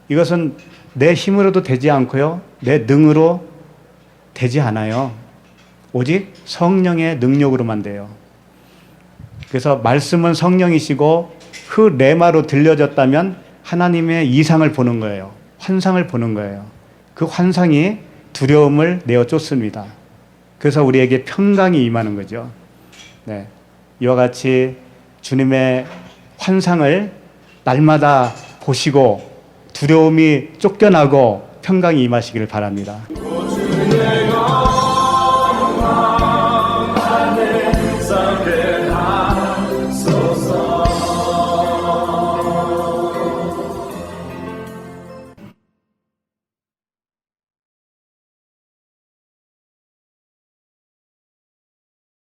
이것은 내 힘으로도 되지 않고요. 내 능으로 되지 않아요. 오직 성령의 능력으로만 돼요. 그래서 말씀은 성령이시고 그 레마로 들려졌다면 하나님의 이상을 보는 거예요. 환상을 보는 거예요. 그 환상이 두려움을 내어 쫓습니다. 그래서 우리에게 평강이 임하는 거죠. 네. 이와 같이 주님의 환상을 날마다 보시고 두려움이 쫓겨나고 평강이 임하시기를 바랍니다.